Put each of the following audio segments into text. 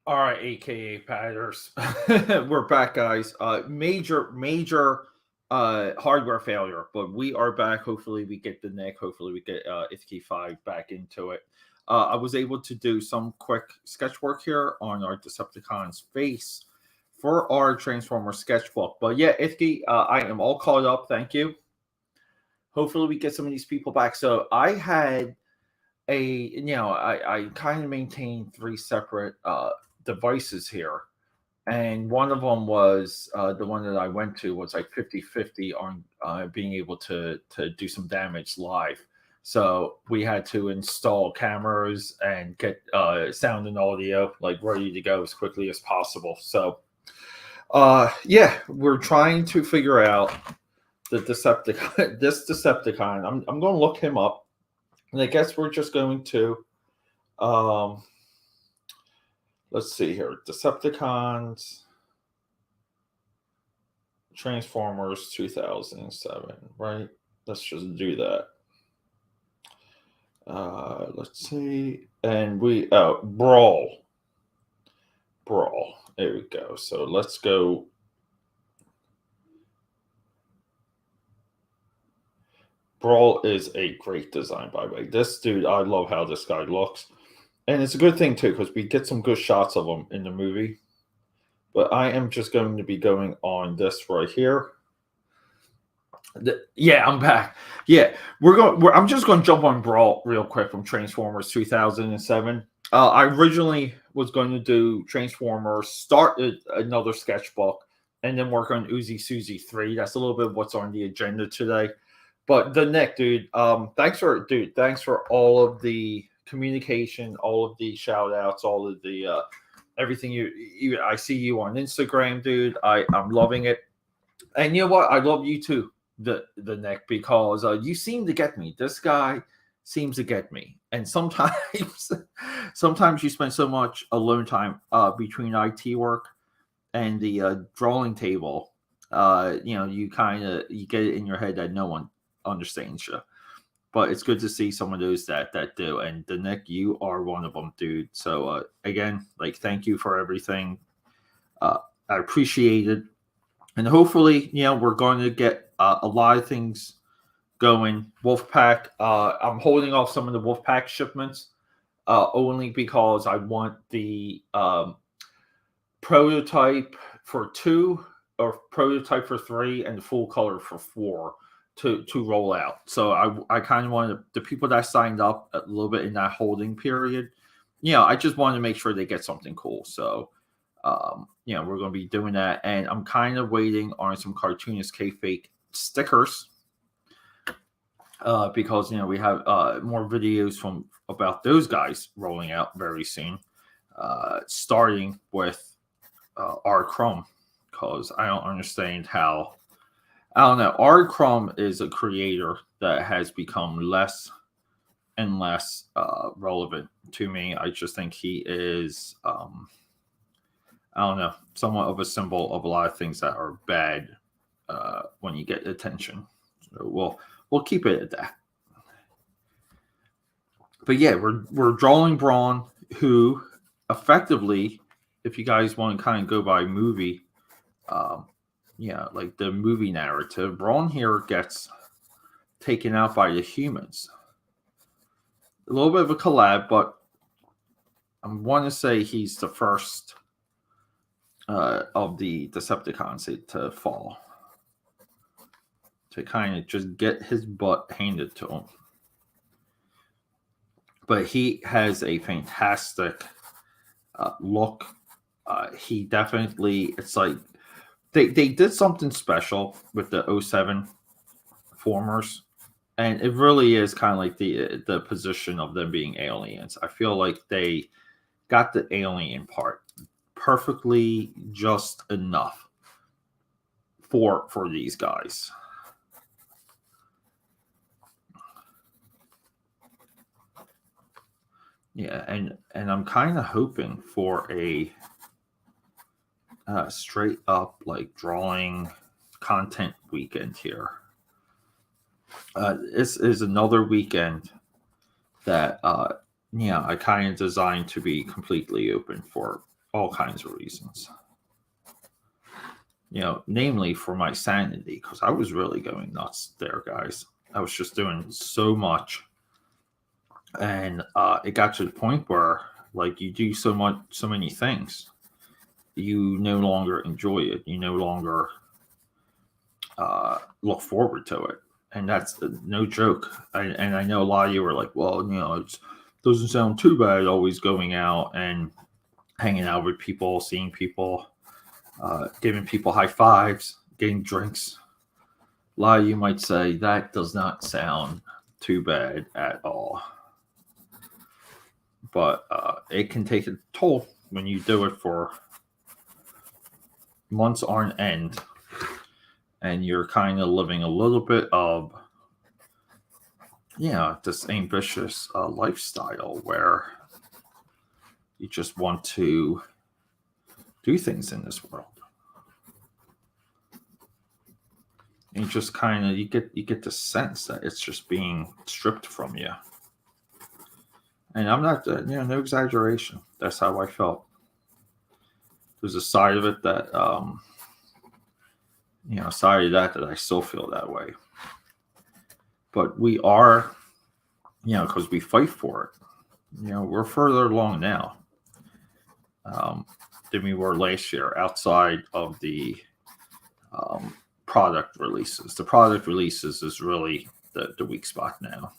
All right, AKA Padders. We're back, guys. Major hardware failure, but we are back. Hopefully we get the neck. Hopefully we get IFK 5 back into it. I was able to do some quick sketch work here on our Decepticon's face for our Transformer sketchbook. But yeah, IFK, I am all caught up. Thank you. Hopefully we get some of these people back. So I had I kind of maintain three separate devices here, and one of them was the one that I went to was like 50-50 on being able to do some damage live. So we had to install cameras and get sound and audio like ready to go as quickly as possible. So yeah, we're trying to figure out the Decepticon. This Decepticon, I'm going to look him up, and I guess we're just going to um, let's see here. Decepticons, Transformers 2007, right? Let's just do that. Let's see. And Brawl. Brawl. There we go. So let's go. Brawl is a great design, by the way. This dude, I love how this guy looks. And it's a good thing, too, because we get some good shots of him in the movie. But I am just going to be going on this right here. Yeah, I'm back. Yeah, I'm just going to jump on Brawl real quick from Transformers 2007. I originally was going to do Transformers, start another sketchbook, and then work on Uzi Suzy 3. That's a little bit of what's on the agenda today. But the neck, dude. Thanks for all of the communication, all of the shout outs, all of the everything I see you on Instagram, dude. I'm loving it. And you know what? I love you too, the neck, because you seem to get me. This guy seems to get me, and sometimes sometimes you spend so much alone time between IT work and the drawing table. You get it in your head that no one understands you. But it's good to see some of those that do. And the Nick, you are one of them, dude. So again, like, thank you for everything. I appreciate it, and hopefully, we're going to get a lot of things going. Wolfpack, I'm holding off some of the Wolfpack shipments only because I want the prototype for 2 or prototype for 3 and the full color for 4 to roll out. So I kind of wanted the people that signed up a little bit in that holding period. I just wanted to make sure they get something cool. So we're going to be doing that, and I'm kind of waiting on some cartoonist K-Fake stickers because we have more videos from about those guys rolling out very soon, starting with R. Crumb, because I don't understand how. I don't know. R. Crumb is a creator that has become less and less relevant to me. I just think he is, I don't know, somewhat of a symbol of a lot of things that are bad when you get attention. So we'll keep it at that. But yeah, we're drawing Braun, who effectively, if you guys want to kind of go by movie, like the movie narrative, Braun here gets taken out by the humans. A little bit of a collab, but I want to say he's the first of the Decepticons to fall, to kind of just get his butt handed to him. But he has a fantastic look. He definitely, it's like they did something special with the 07 formers, and it really is kind of like the position of them being aliens. I feel like they got the alien part perfectly, just enough for these guys. Yeah, and I'm kind of hoping for a straight up like drawing content weekend here. This is another weekend that I kind of designed to be completely open for all kinds of reasons. Namely for my sanity, because I was really going nuts there, guys. I was just doing so much, and it got to the point where, like, you do so many things, you no longer enjoy it. You no longer look forward to it, and that's no joke. And I know a lot of you are like, well, it doesn't sound too bad always going out and hanging out with people, seeing people, giving people high fives, getting drinks. A lot of you might say that does not sound too bad at all. But it can take a toll when you do it for months on end, and you're kind of living a little bit of, this ambitious lifestyle where you just want to do things in this world. And you just kind of you get the sense that it's just being stripped from you. And I'm not, no exaggeration. That's how I felt. There's a side of it that, side of that I still feel that way. But we are, because we fight for it. We're further along now than we were last year outside of the product releases. The product releases is really the weak spot now.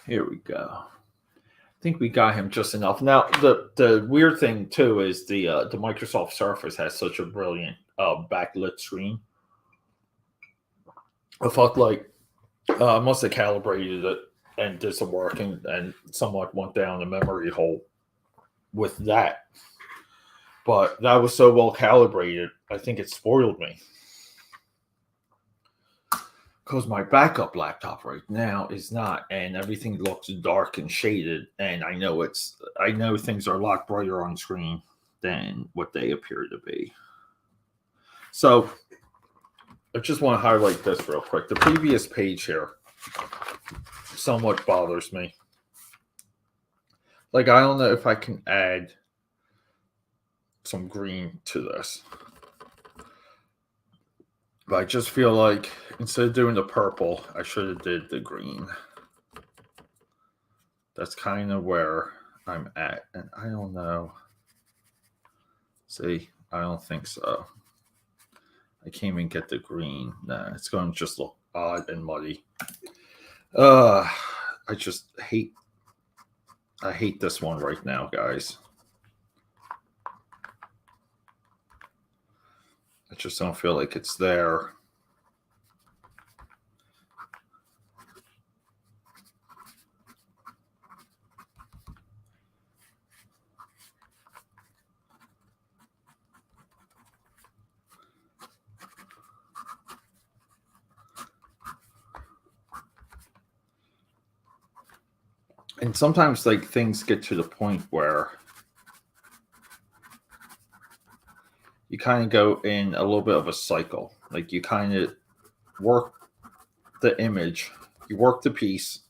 Here we go. I think we got him just enough. Now, the weird thing too is the Microsoft Surface has such a brilliant backlit screen. I felt like I must have calibrated it and did some work and somewhat went down the memory hole with that. But that was so well calibrated, I think it spoiled me. Because my backup laptop right now is not, and everything looks dark and shaded, and I know things are a lot brighter on screen than what they appear to be. So I just want to highlight this real quick. The previous page here somewhat bothers me. Like, I don't know if I can add some green to this. But I just feel like instead of doing the purple, I should have did the green. That's kind of where I'm at. And I don't know. See, I don't think so. I can't even get the green. Nah, it's going to just look odd and muddy. I hate this one right now, guys. I just don't feel like it's there. And sometimes, like, things get to the point where you kind of go in a little bit of a cycle. Like, you kind of work the image, you work the piece,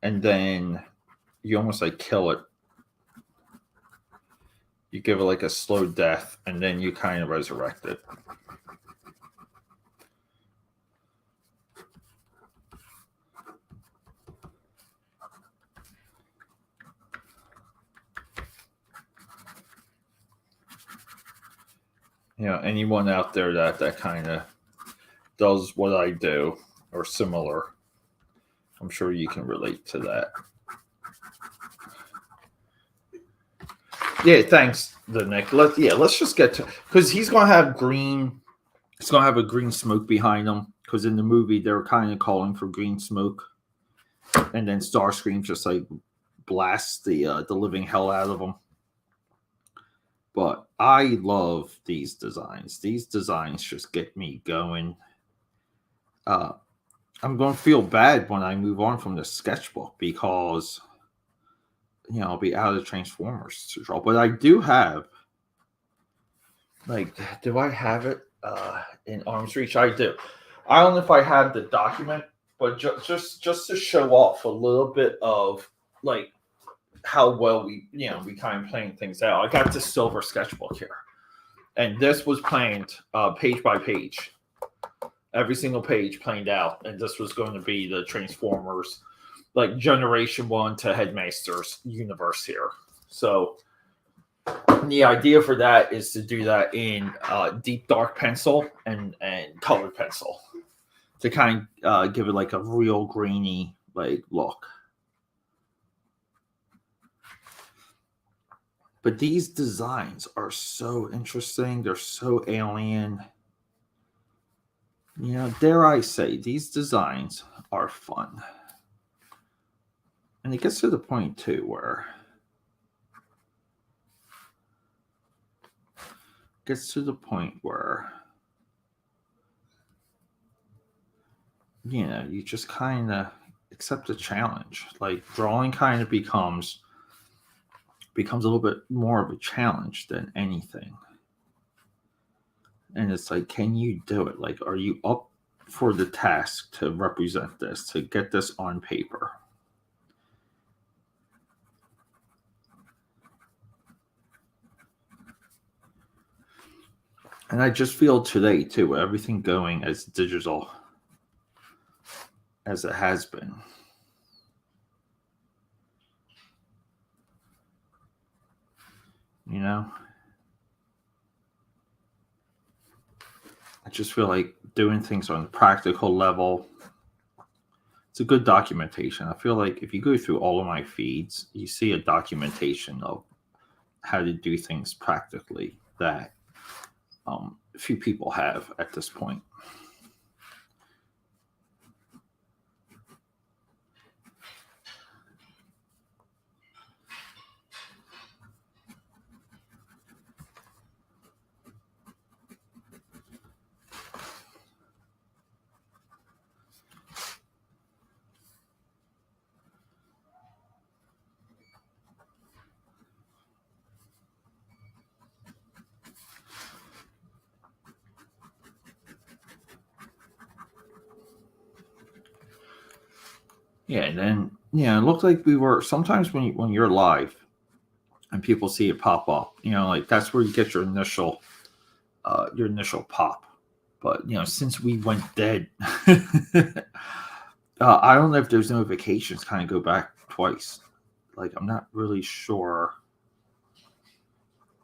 and then you almost like kill it. You give it like a slow death, and then you kind of resurrect it. Anyone out there that kind of does what I do or similar, I'm sure you can relate to that. Yeah, thanks, Nick. Let's just get to, because he's gonna have green. He's gonna have a green smoke behind him, because in the movie they were kind of calling for green smoke, and then Starscream just like blasts the living hell out of him. But I love these designs. These designs just get me going. I'm going to feel bad when I move on from the sketchbook, because I'll be out of Transformers to draw. But I do have Like, do I have it in arm's reach? I do. I don't know if I have the document, but just to show off a little bit of like how well we kind of playing things out. I got this silver sketchbook here, and this was planned page by page, every single page planned out, and this was going to be the Transformers, like Generation One to Headmasters universe here. So the idea for that is to do that in deep dark pencil and colored pencil to kind of give it like a real grainy like look. But these designs are so interesting. They're so alien. Dare I say, these designs are fun. And it gets to the point too where you just kind of accept the challenge. Like drawing kind of becomes a little bit more of a challenge than anything. And it's like, can you do it? Like, are you up for the task to represent this, to get this on paper? And I just feel today too, everything going as digital as it has been. I just feel like doing things on a practical level, it's a good documentation. I feel like if you go through all of my feeds, you see a documentation of how to do things practically that few people have at this point. Yeah, and then it looked like we were sometimes when you're live and people see it pop up, like that's where you get your initial pop. But since we went dead, I don't know if those notifications kind of go back twice. Like I'm not really sure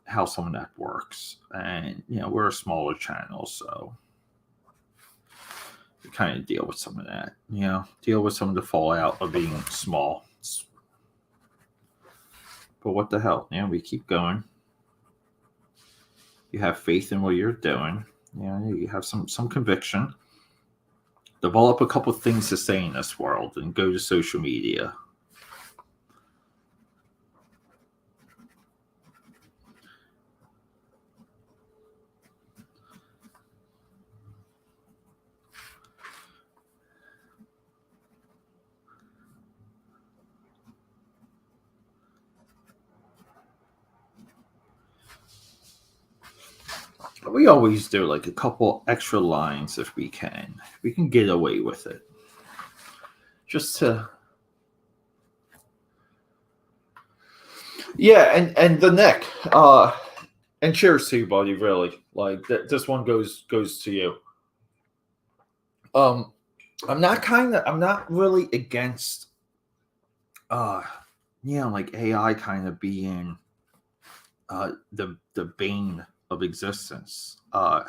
how some of that works, and we're a smaller channel, so we kind of deal with some of that. Deal with some of the fallout of being small. But what the hell? We keep going. You have faith in what you're doing. You have some conviction. Develop a couple things to say in this world, and go to social media. We always do like a couple extra lines if we can. We can get away with it. Just to and the neck. And cheers to you, buddy, really. Like this one goes to you. I'm not really against like AI kind of being the bane of existence. I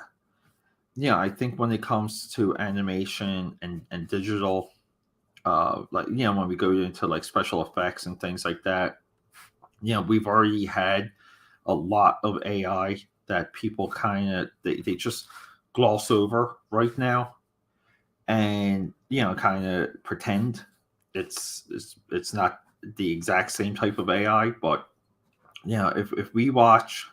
think when it comes to animation and digital, like when we go into like special effects and things like that, we've already had a lot of AI that people kind of they just gloss over right now, and kind of pretend it's not the exact same type of AI. But if we watch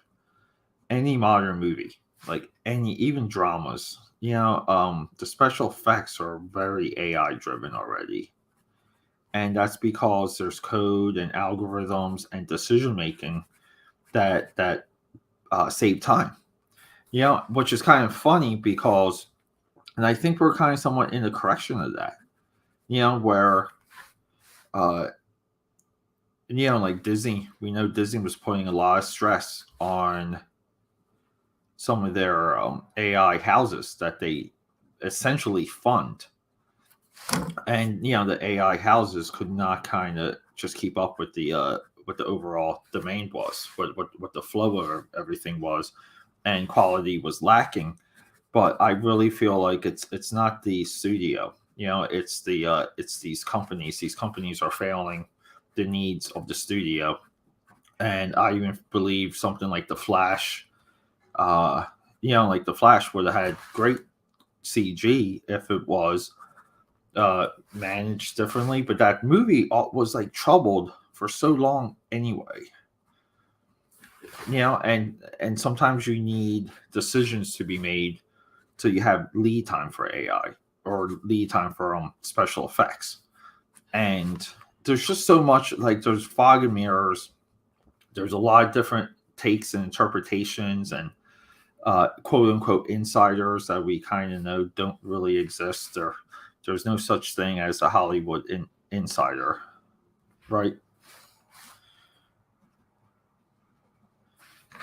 any modern movie, like any even dramas, the special effects are very AI driven already, and that's because there's code and algorithms and decision making that save time. which is kind of funny because, and I think we're kind of somewhat in the correction of that, where, uh, like Disney, we know Disney was putting a lot of stress on some of their AI houses that they essentially fund. And the AI houses could not kind of just keep up with the what the overall demand was, what the flow of everything was, and quality was lacking. But I really feel like it's not the studio, it's these companies. These companies are failing the needs of the studio, and I even believe something like the Flash, uh, like the Flash would have had great CG if it was managed differently. But that movie was like troubled for so long anyway. And sometimes you need decisions to be made, so you have lead time for AI or lead time for special effects. And there's just so much, like there's fog and mirrors. There's a lot of different takes and interpretations, and quote unquote insiders that we kind of know don't really exist. There's no such thing as a Hollywood insider, right?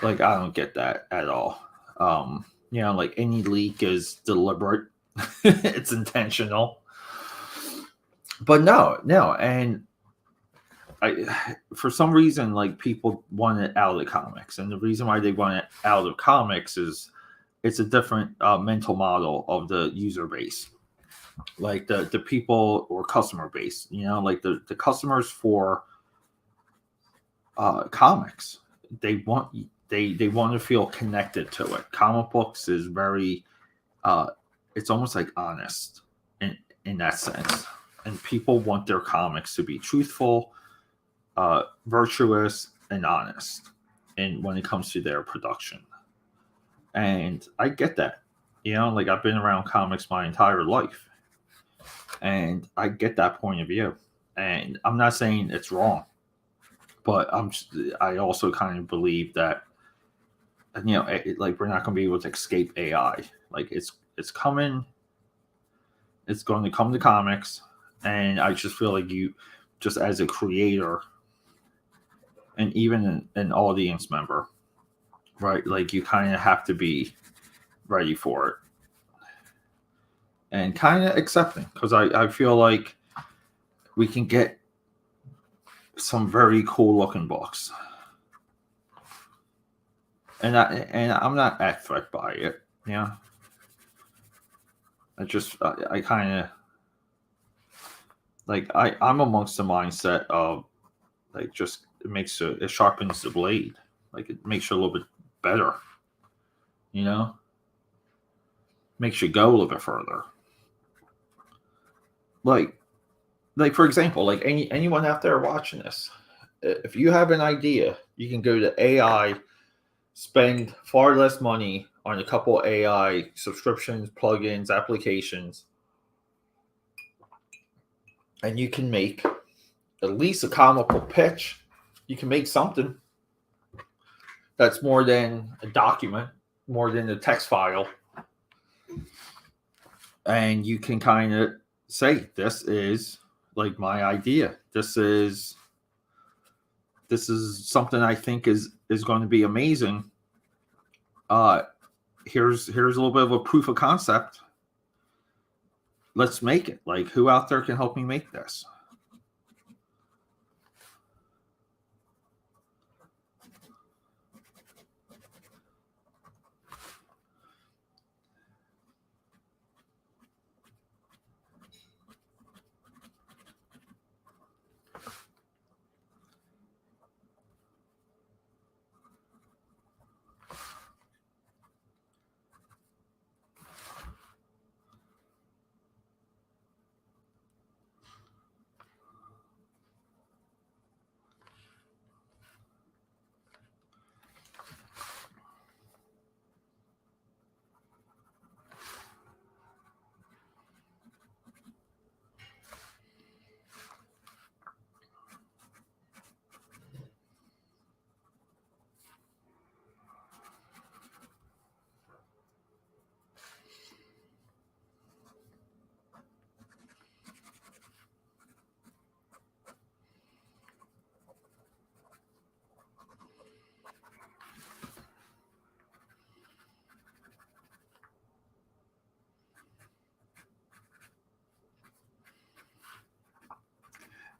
Like, I don't get that at all. Like any leak is deliberate, it's intentional. But no, and for some reason, like people want it out of the comics, and the reason why they want it out of comics is it's a different mental model of the user base, like the people or customer base. Like the customers for comics, they want they want to feel connected to it. Comic books is very it's almost like honest in that sense, and people want their comics to be truthful, virtuous, and honest, and when it comes to their production. And I get that. Like I've been around comics my entire life, and I get that point of view. And I'm not saying it's wrong, but I also kind of believe that like we're not going to be able to escape AI. Like it's coming. It's going to come to comics, and I just feel like you, just as a creator, and even an audience member, right? Like you kind of have to be ready for it and kind of accepting, because I feel like we can get some very cool looking books, and I'm not at threat by it. I kind of like I'm amongst the mindset of like just it sharpens the blade, like it makes you a little bit better, you know makes you go a little bit further. like like for example, like anyone out there watching this, if you have an idea, you can go to AI, spend far less money on a couple AI subscriptions, plugins, applications, and you can make at least a comical pitch. You can make something that's more than a document, more than a text file. And you can kind of say, this is like my idea. This is something I think is going to be amazing. Here's a little bit of a proof of concept. Let's make it. Like, who out there can help me make this?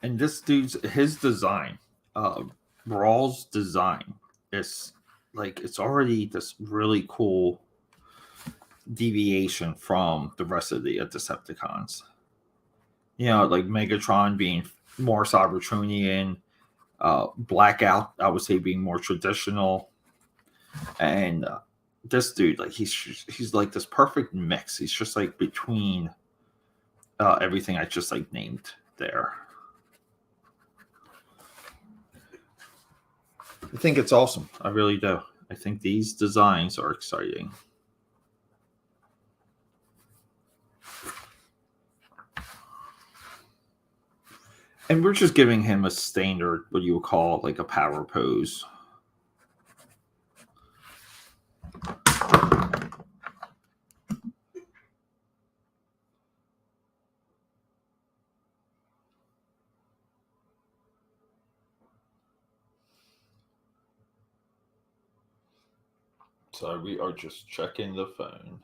And this dude's his design, uh, Raw's design is like it's already this really cool deviation from the rest of the Decepticons. You know, like Megatron being more Cybertronian, Blackout, I would say, being more traditional, and this dude, like he's like this perfect mix. He's just like between everything I just like named there. I think it's awesome. I really do. I think these designs are exciting. And we're just giving him a standard, what you would call like a power pose. So we are just checking the phone.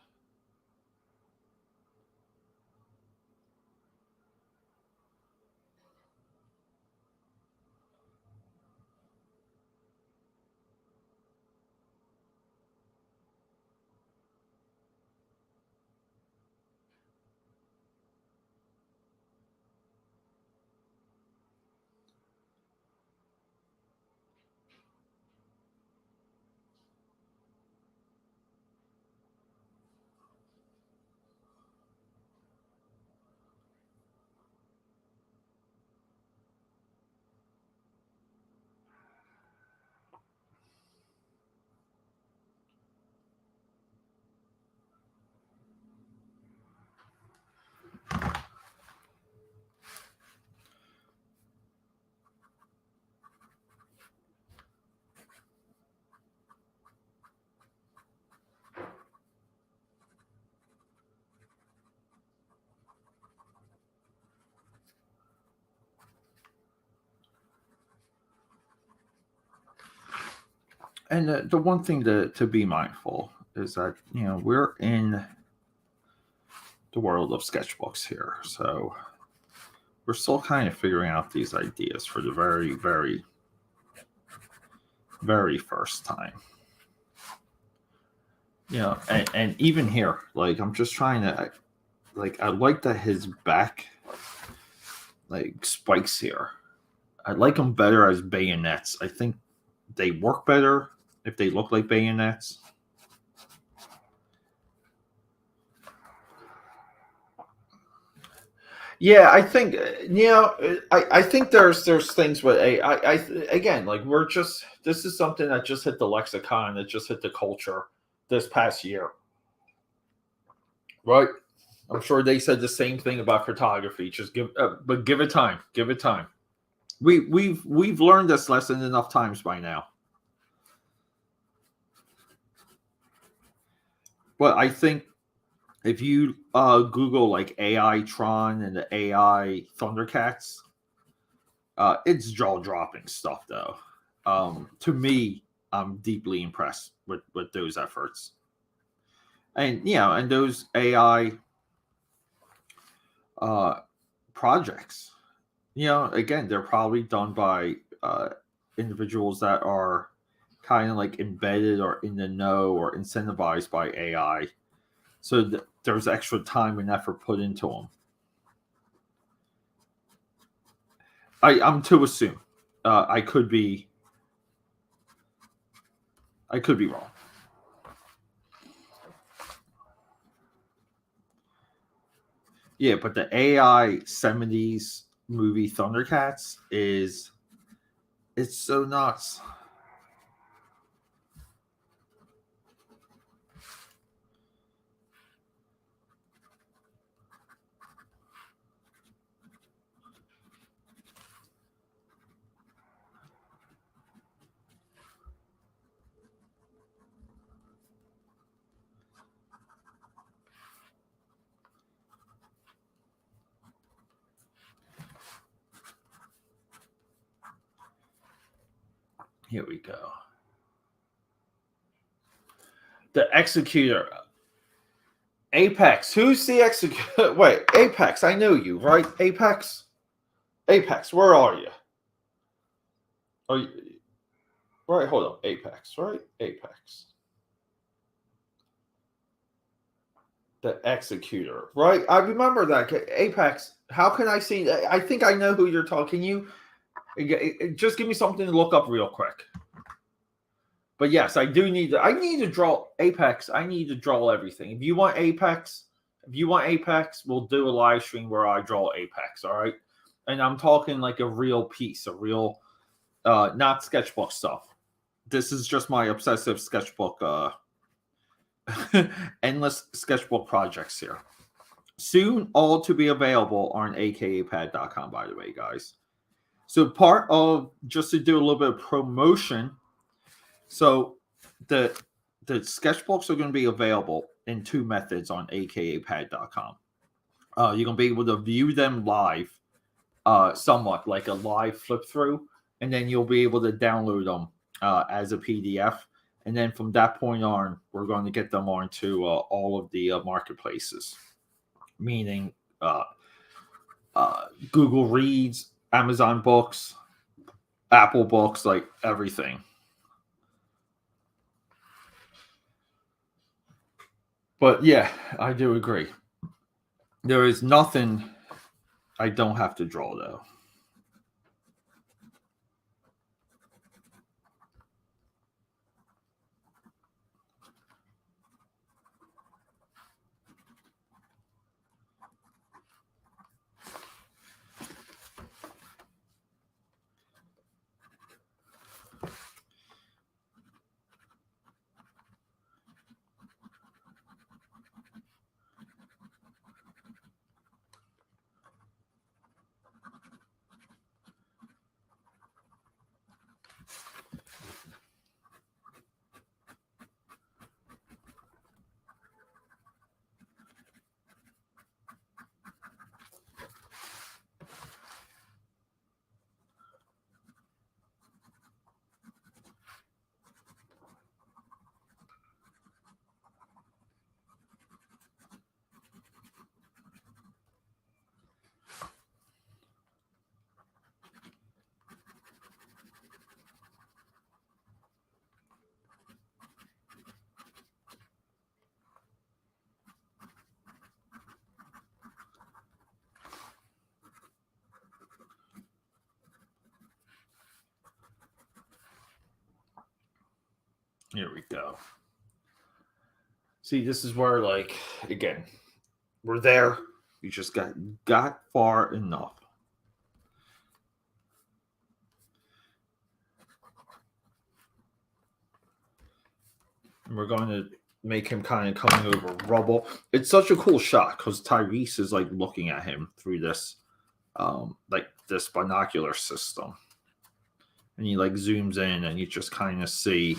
And the one thing to be mindful is that, you know, we're in the world of sketchbooks here. So we're still kind of figuring out these ideas for the very, very, very first time. You know, and even here, like I'm just trying to, like, I like that his back, like, spikes here. I like them better as bayonets. I think they work better if they look like bayonets. Yeah, I think you know. I think there's things with I again, like we're just, this is something that just hit the lexicon, that just hit the culture this past year, right? I'm sure they said the same thing about photography. Just but give it time. Give it time. We've learned this lesson enough times by now. But I think if you Google like AI Tron and the AI Thundercats, it's jaw dropping stuff though. To me, I'm deeply impressed with those efforts, and yeah, and those AI uh, projects. You know, again, they're probably done by individuals that are kind of like embedded or in the know or incentivized by AI. So there's extra time and effort put into them. I'm to assume. I could be. I could be wrong. Yeah, but the AI '70s movie Thundercats is, it's so nuts. Here we go. The Executor. Apex. Who's the Executor? Wait, Apex. I know you, right? Apex. Apex, where are you? Are you right? Hold on, Apex, right? Apex, the executor, right? I remember that Apex. How can I see? I think I know who you're talking. You just give me something to look up real quick. But yes, I do need to. I need to draw Apex. I need to draw everything. If you want Apex, we'll do a live stream where I draw Apex. All right, and I'm talking like a real piece, a real, not sketchbook stuff. This is just my obsessive sketchbook, endless sketchbook projects here. Soon, all to be available on akapad.com. By the way, guys. So part of just to do a little bit of promotion. So the sketchbooks are going to be available in two methods on akapad.com. You're going to be able to view them live, somewhat like a live flip through, and then you'll be able to download them as a PDF. And then from that point on, we're going to get them onto all of the marketplaces, meaning Google Reads, Amazon Books, Apple Books, like everything. But yeah, I do agree. There is nothing I don't have to draw, though. Here we go. See, this is where, like, again, we're there. We just got far enough. And we're going to make him kind of coming over rubble. It's such a cool shot because Tyrese is like looking at him through this, like this binocular system, and he like zooms in, and you just kind of see,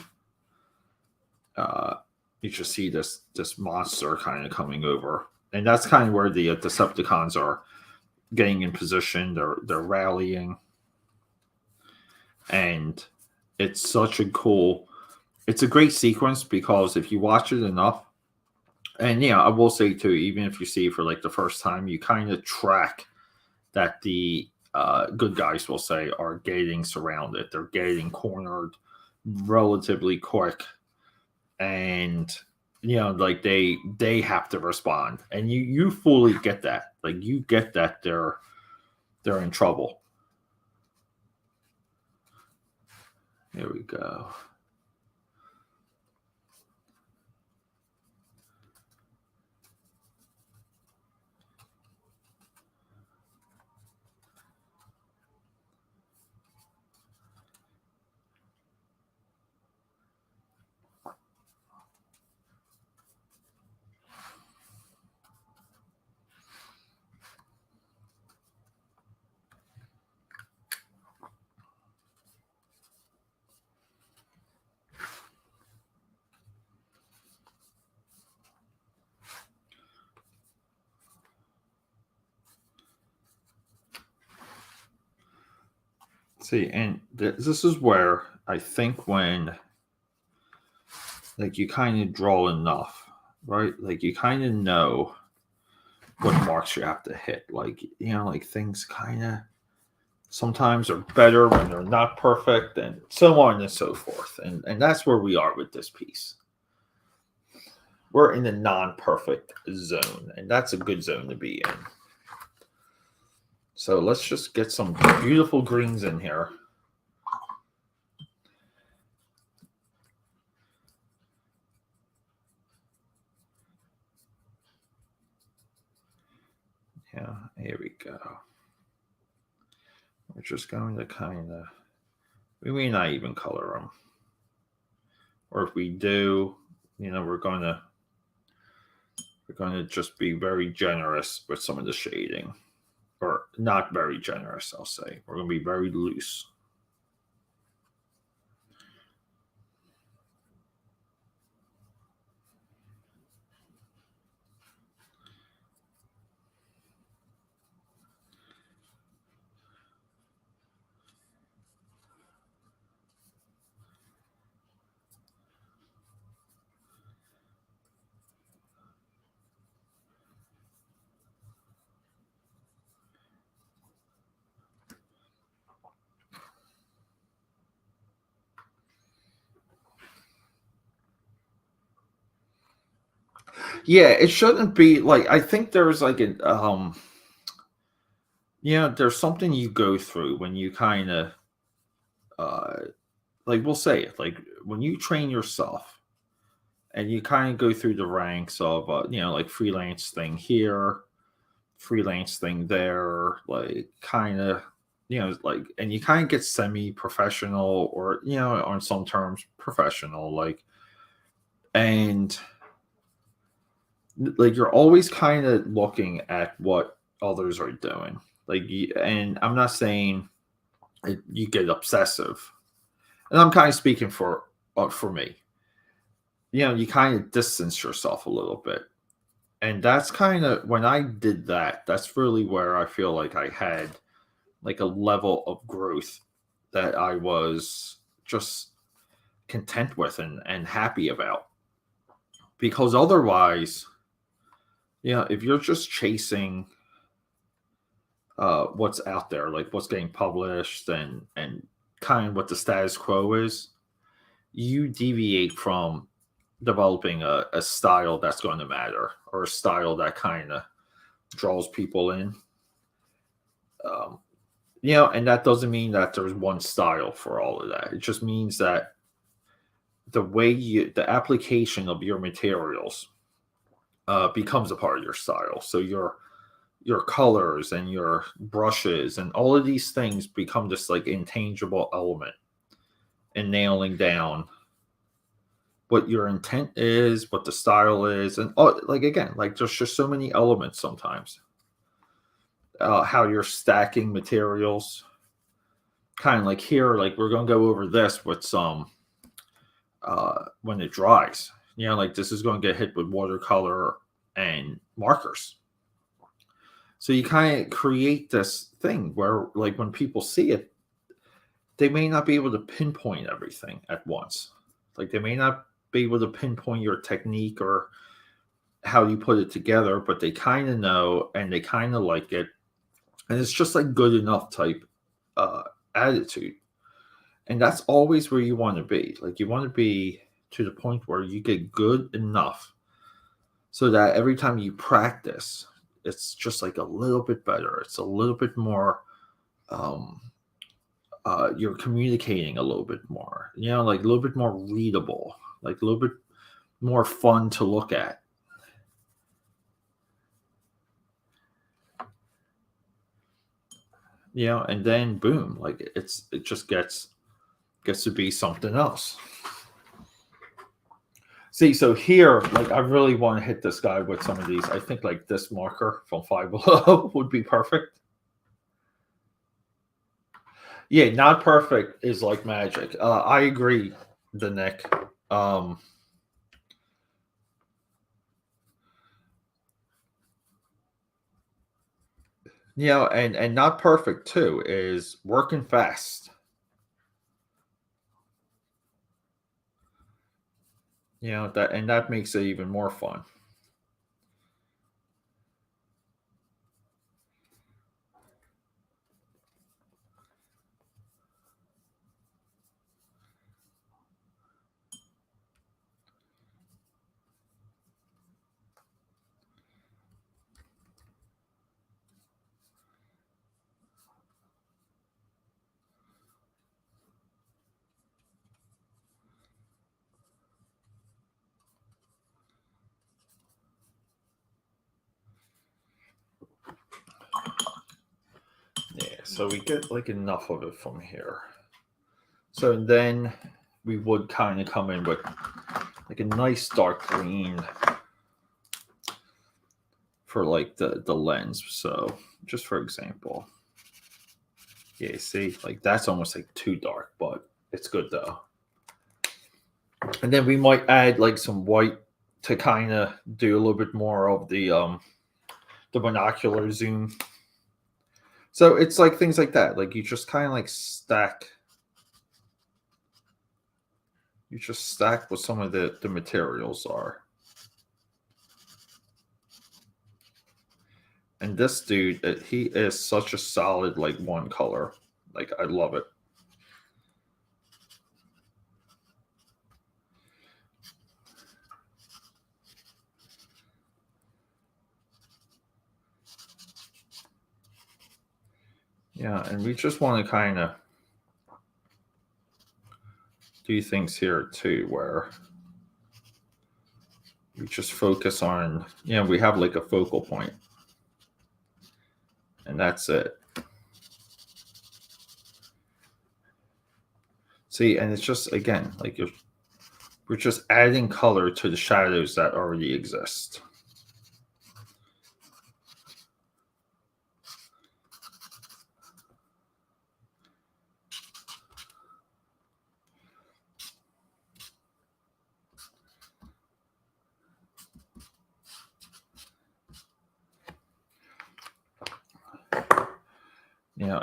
you just see this monster kind of coming over, and that's kind of where the Decepticons are getting in position. They're rallying, and it's such a cool. It's a great sequence because if you watch it enough, and yeah, I will say too, even if you see it for like the first time, you kind of track that the good guys will say are getting surrounded. They're getting cornered relatively quick, and you know, like they have to respond, and you fully get that. Like you get that they're in trouble. Here we go. See, and this is where I think when like you kind of draw enough, right? Like you kind of know what marks you have to hit. Like, you know, like things kind of Sometimes are better when they're not perfect, and so on and so forth. And that's where we are with this piece. We're in the non-perfect zone, and that's a good zone to be in. So let's just get some beautiful greens in here. Yeah, here we go. We're just going to kind of, we may not even color them. Or if we do, we're going to just be very generous with some of the shading. Or not very generous, I'll say. We're going to be very loose. Yeah, it shouldn't be like, I think there's like there's something you go through when you kind of uh like, we'll say it, like when you train yourself and you kind of go through the ranks of like freelance thing here, freelance thing there, like kind of like, and you kind of get semi-professional, or on some terms professional, like, and like you're always kind of looking at what others are doing, like, and I'm not saying you get obsessive, and I'm kind of speaking for me. You kind of distance yourself a little bit, and that's kind of when I did that. That's really where I feel like I had like a level of growth that I was just content with and happy about. Because otherwise, if you're just chasing what's out there, like what's getting published, and kind of what the status quo is, you deviate from developing a style that's going to matter, or a style that kind of draws people in. Um, and that doesn't mean that there's one style for all of that. It just means that the application of your materials becomes a part of your style. So your colors and your brushes and all of these things become this like intangible element in nailing down what your intent is, what the style is, and like, again, like there's just so many elements sometimes. How you're stacking materials, kind of like here, like we're gonna go over this with some when it dries. Like this is going to get hit with watercolor and markers. So you kind of create this thing where, like, when people see it, they may not be able to pinpoint everything at once. Like they may not be able to pinpoint your technique or how you put it together, but they kind of know and they kind of like it. And it's just like good enough type attitude. And that's always where you want to be. Like you want to be to the point where you get good enough so that every time you practice, it's just like a little bit better. It's a little bit more, you're communicating a little bit more, like a little bit more readable, like a little bit more fun to look at. And then boom, like it just gets to be something else. See, so here, like I really want to hit this guy with some of these. I think like this marker from Five Below would be perfect. Yeah, not perfect is like magic. I agree, the Nick. And not perfect too is working fast. That makes it even more fun. so we get like enough of it from here. So then we would kind of come in with like a nice dark green for like the lens. So just for example, yeah, see, like that's almost like too dark, but it's good though. And then we might add like some white to kind of do a little bit more of the binocular zoom. So it's like things like that. Like you just kind of like stack. You just stack what some of the materials are. And this dude, he is such a solid like one color. Like I love it. Yeah, and we just want to kind of do things here too, where we just focus on, we have like a focal point, and that's it. See, and it's just, again, like we're just adding color to the shadows that already exist.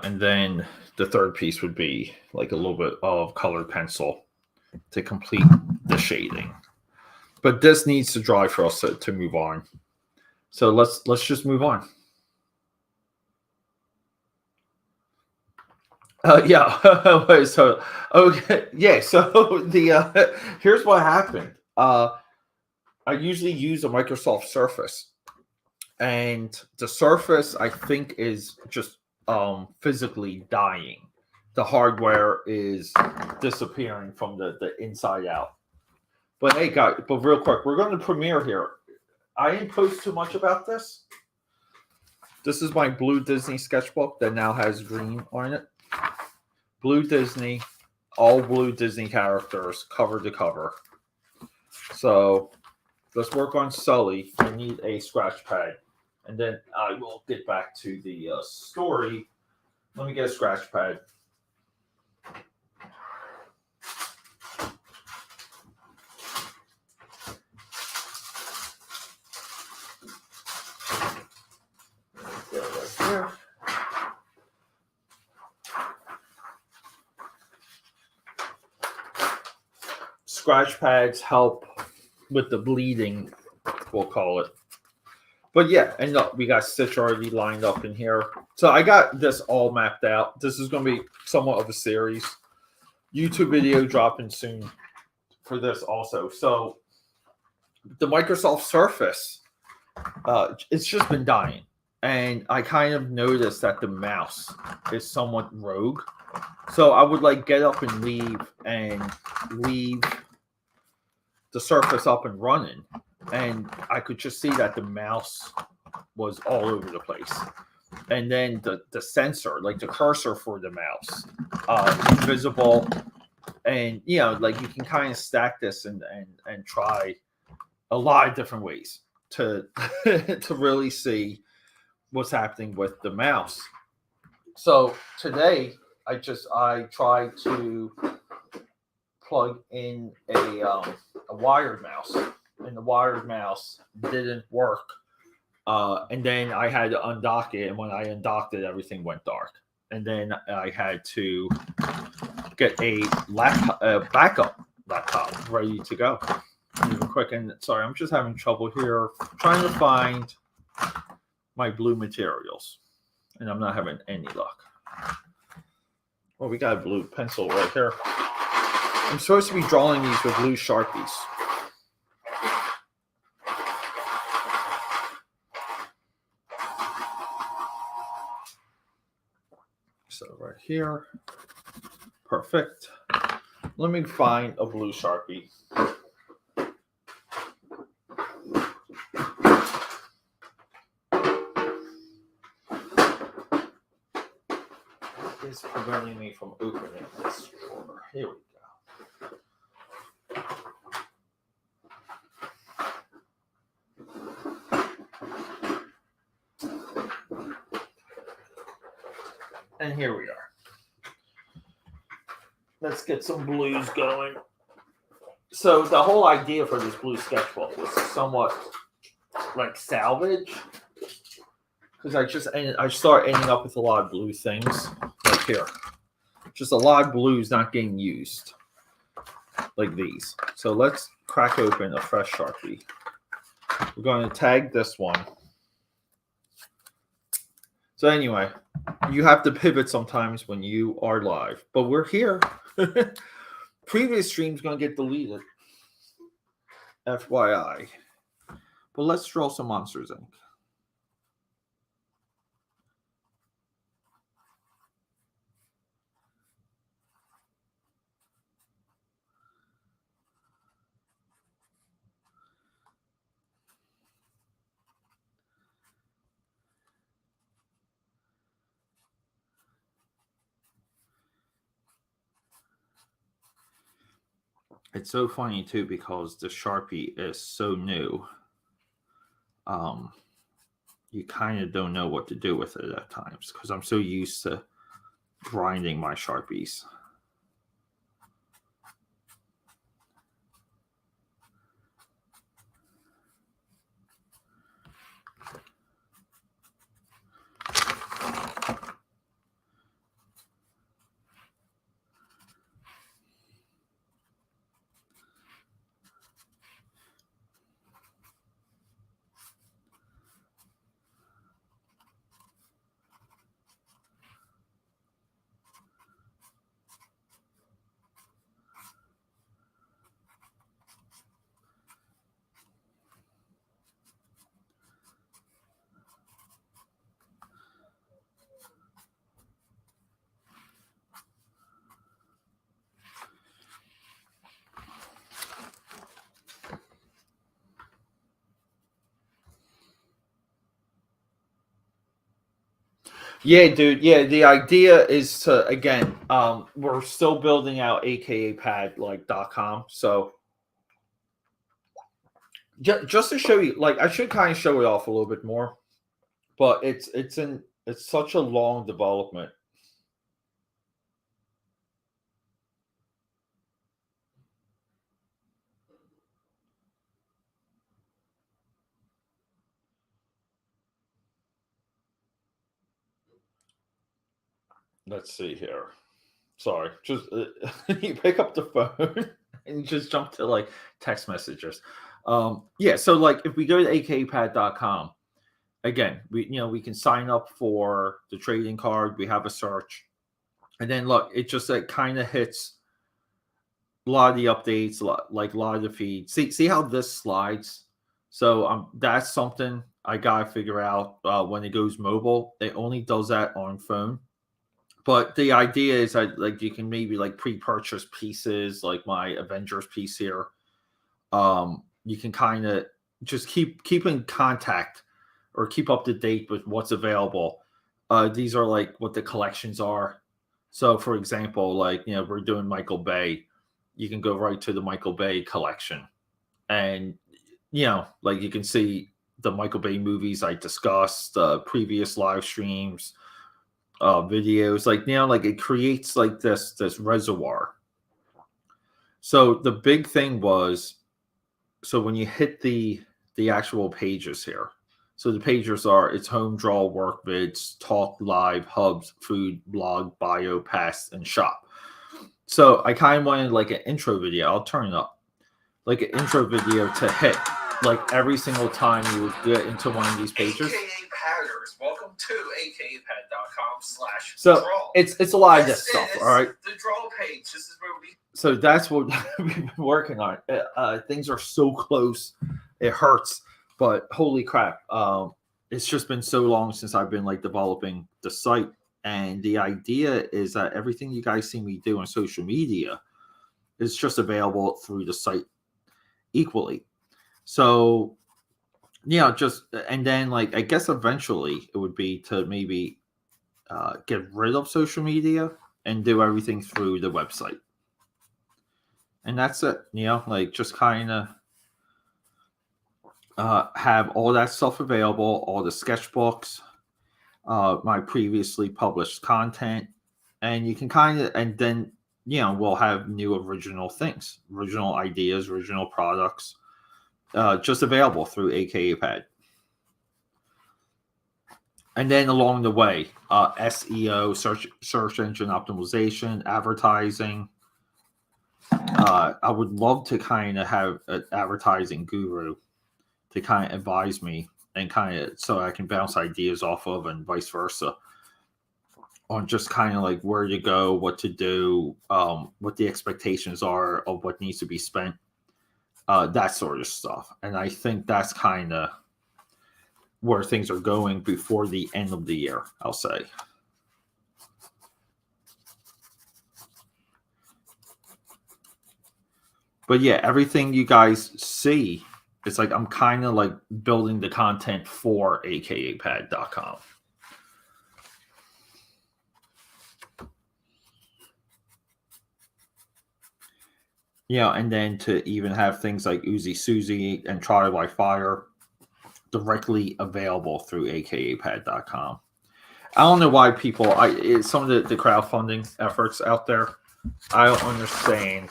And then the third piece would be like a little bit of colored pencil to complete the shading. But this needs to dry for us to move on. So let's just move on. Yeah. So okay. Yeah. So the here's what happened. I usually use a Microsoft Surface, and the Surface I think is just physically dying. The hardware is disappearing from the inside out. But hey, guys, but real quick, we're going to premiere here. I didn't post too much about this. This is my blue Disney sketchbook that now has green on it. Blue Disney, all blue Disney characters, cover to cover. So let's work on Sully. I need a scratch pad. And then I will get back to the story. Let me get a scratch pad. There. Scratch pads help with the bleeding, we'll call it. But yeah, and look, we got Stitch already lined up in here. So I got this all mapped out. This is going to be somewhat of a series. YouTube video dropping soon for this also. So the Microsoft Surface, it's just been dying. And I kind of noticed that the mouse is somewhat rogue. So I would like get up and leave the Surface up and running. And I could just see that the mouse was all over the place. And then the sensor, like the cursor for the mouse, invisible. And, like you can kind of stack this and try a lot of different ways to to really see what's happening with the mouse. So today, I tried to plug in a wired mouse, and the wired mouse didn't work. And then I had to undock it, and when I undocked it, everything went dark. And then I had to get a backup laptop ready to go. Even quick. And sorry, I'm just having trouble here trying to find my blue materials, and I'm not having any luck. Well, we got a blue pencil right here. I'm supposed to be drawing these with blue Sharpies. So right here, perfect. Let me find a blue Sharpie. is preventing me from opening this drawer? Here we go. And here we are. Let's get some blues going. So the whole idea for this blue sketchbook was somewhat like salvage, because I start ending up with a lot of blue things, like here, just a lot of blues not getting used, like these. So let's crack open a fresh Sharpie. We're going to tag this one. So anyway, you have to pivot sometimes when you are live, but we're here. Previous stream's going to get deleted, FYI. But let's draw some Monsters Inc. It's so funny too because the Sharpie is so new. You kind of don't know what to do with it at times because I'm so used to grinding my Sharpies. Yeah, dude. Yeah, the idea is to again, we're still building out AKAPAD like .com. So just to show you, like I should kind of show it off a little bit more, but it's such a long development. Let's see here. Sorry, just you pick up the phone and just jump to like text messages. Yeah, so like if we go to akpad.com, again, we can sign up for the trading card. We have a search, and then look, it just like kind of hits a lot of the updates, like a lot of the feeds. See how this slides. So that's something I gotta figure out when it goes mobile. It only does that on phone. But the idea is that like you can maybe like pre-purchase pieces, like my Avengers piece here. You can kind of just keep in contact or keep up to date with what's available. These are like what the collections are. So, for example, like we're doing Michael Bay. You can go right to the Michael Bay collection, and like you can see the Michael Bay movies I discussed, previous live streams, videos. Like like it creates like this reservoir. So the big thing was, so when you hit the actual pages here, so the pages are it's home, draw, work, vids, talk, live, hubs, food, blog, bio, past, and shop. So I kind of wanted like an intro video. I'll turn it up, like an intro video to hit like every single time you would get into one of these pages. AKAPadders, welcome to akapad.com/draw. So it's a lot of this stuff. All right. The draw page. This is where we. So that's what we've been working on. Things are so close, it hurts. But holy crap, it's just been so long since I've been like developing the site. And the idea is that everything you guys see me do on social media is just available through the site equally. So, just and then like I guess eventually it would be to maybe get rid of social media and do everything through the website. And that's it, like just kind of have all that stuff available, all the sketchbooks, my previously published content, and you can and then, we'll have new original things, original ideas, original products, just available through AKAPAD. And then along the way, SEO, search engine optimization, advertising. I would love to kind of have an advertising guru to kind of advise me and kind of so I can bounce ideas off of and vice versa on just kind of like where to go, what to do, what the expectations are of what needs to be spent, that sort of stuff. And I think that's kind of where things are going before the end of the year, I'll say. But yeah, everything you guys see, it's like I'm kind of like building the content for AKAPAD.com. And then to even have things like Uzi Susie and Trial by Fire directly available through AKAPAD.com. I don't know why people, some of the crowdfunding efforts out there, I don't understand.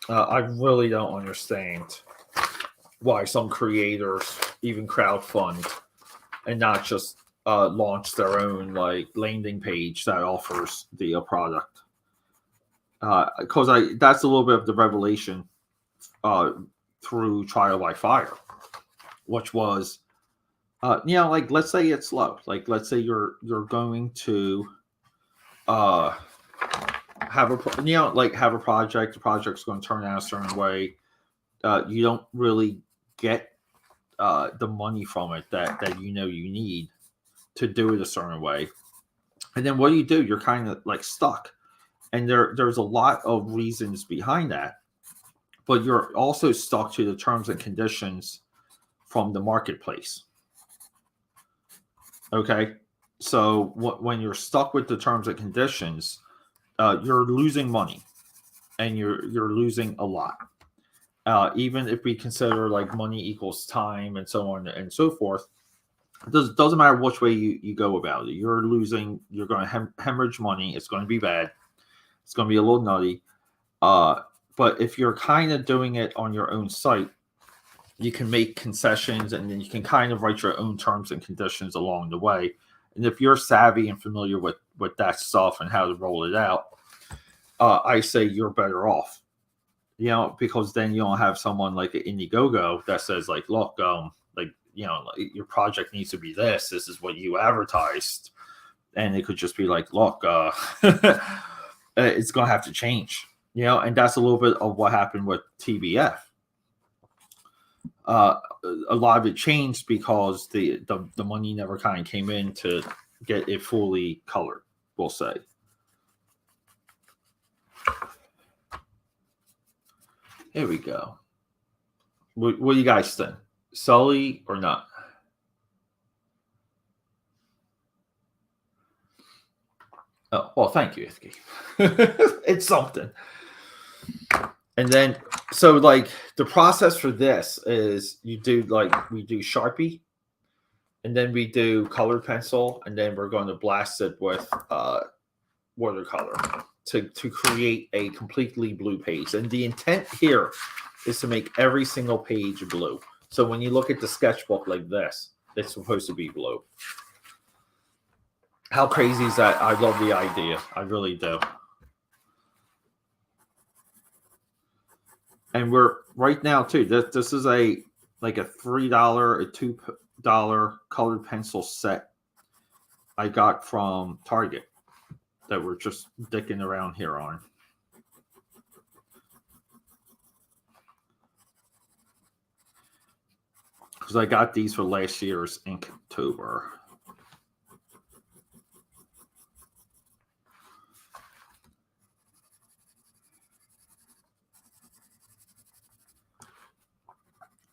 I really don't understand why some creators even crowdfund and not just launch their own like landing page that offers the product. Because that's a little bit of the revelation through Trial by Fire, which was, like let's say it's slow. Like let's say you're going to have a project. The project's going to turn out a certain way. You don't really get the money from it that you need to do it a certain way. And then what do? You're kind of like stuck. And there's a lot of reasons behind that. But you're also stuck to the terms and conditions from the marketplace. Okay? So when you're stuck with the terms and conditions, you're losing money. And you're losing a lot. Even if we consider like money equals time and so on and so forth, it doesn't matter which way you go about it. You're losing, you're going to hemorrhage money. It's going to be bad. It's going to be a little nutty. But if you're kind of doing it on your own site, you can make concessions and then you can kind of write your own terms and conditions along the way. And if you're savvy and familiar with that stuff and how to roll it out, I say you're better off. Because then you don't have someone like an Indiegogo that says like, look, your project needs to be this. This is what you advertised. And it could just be like, look, it's going to have to change, and that's a little bit of what happened with TBF. A lot of it changed because the money never kind of came in to get it fully colored, we'll say. Here we go. What do you guys think? Sully or not? Oh, well, thank you, Ithki. It's something. And then, so like the process for this is we do Sharpie, and then we do colored pencil, and then we're going to blast it with watercolor to create a completely blue page. And the intent here is to make every single page blue. So when you look at the sketchbook like this, it's supposed to be blue. How crazy is that? I love the idea. I really do. And we're right now too. This is a $3, a $2 colored pencil set I got from Target that we're just dicking around here on. Because I got these for last year's Inktober.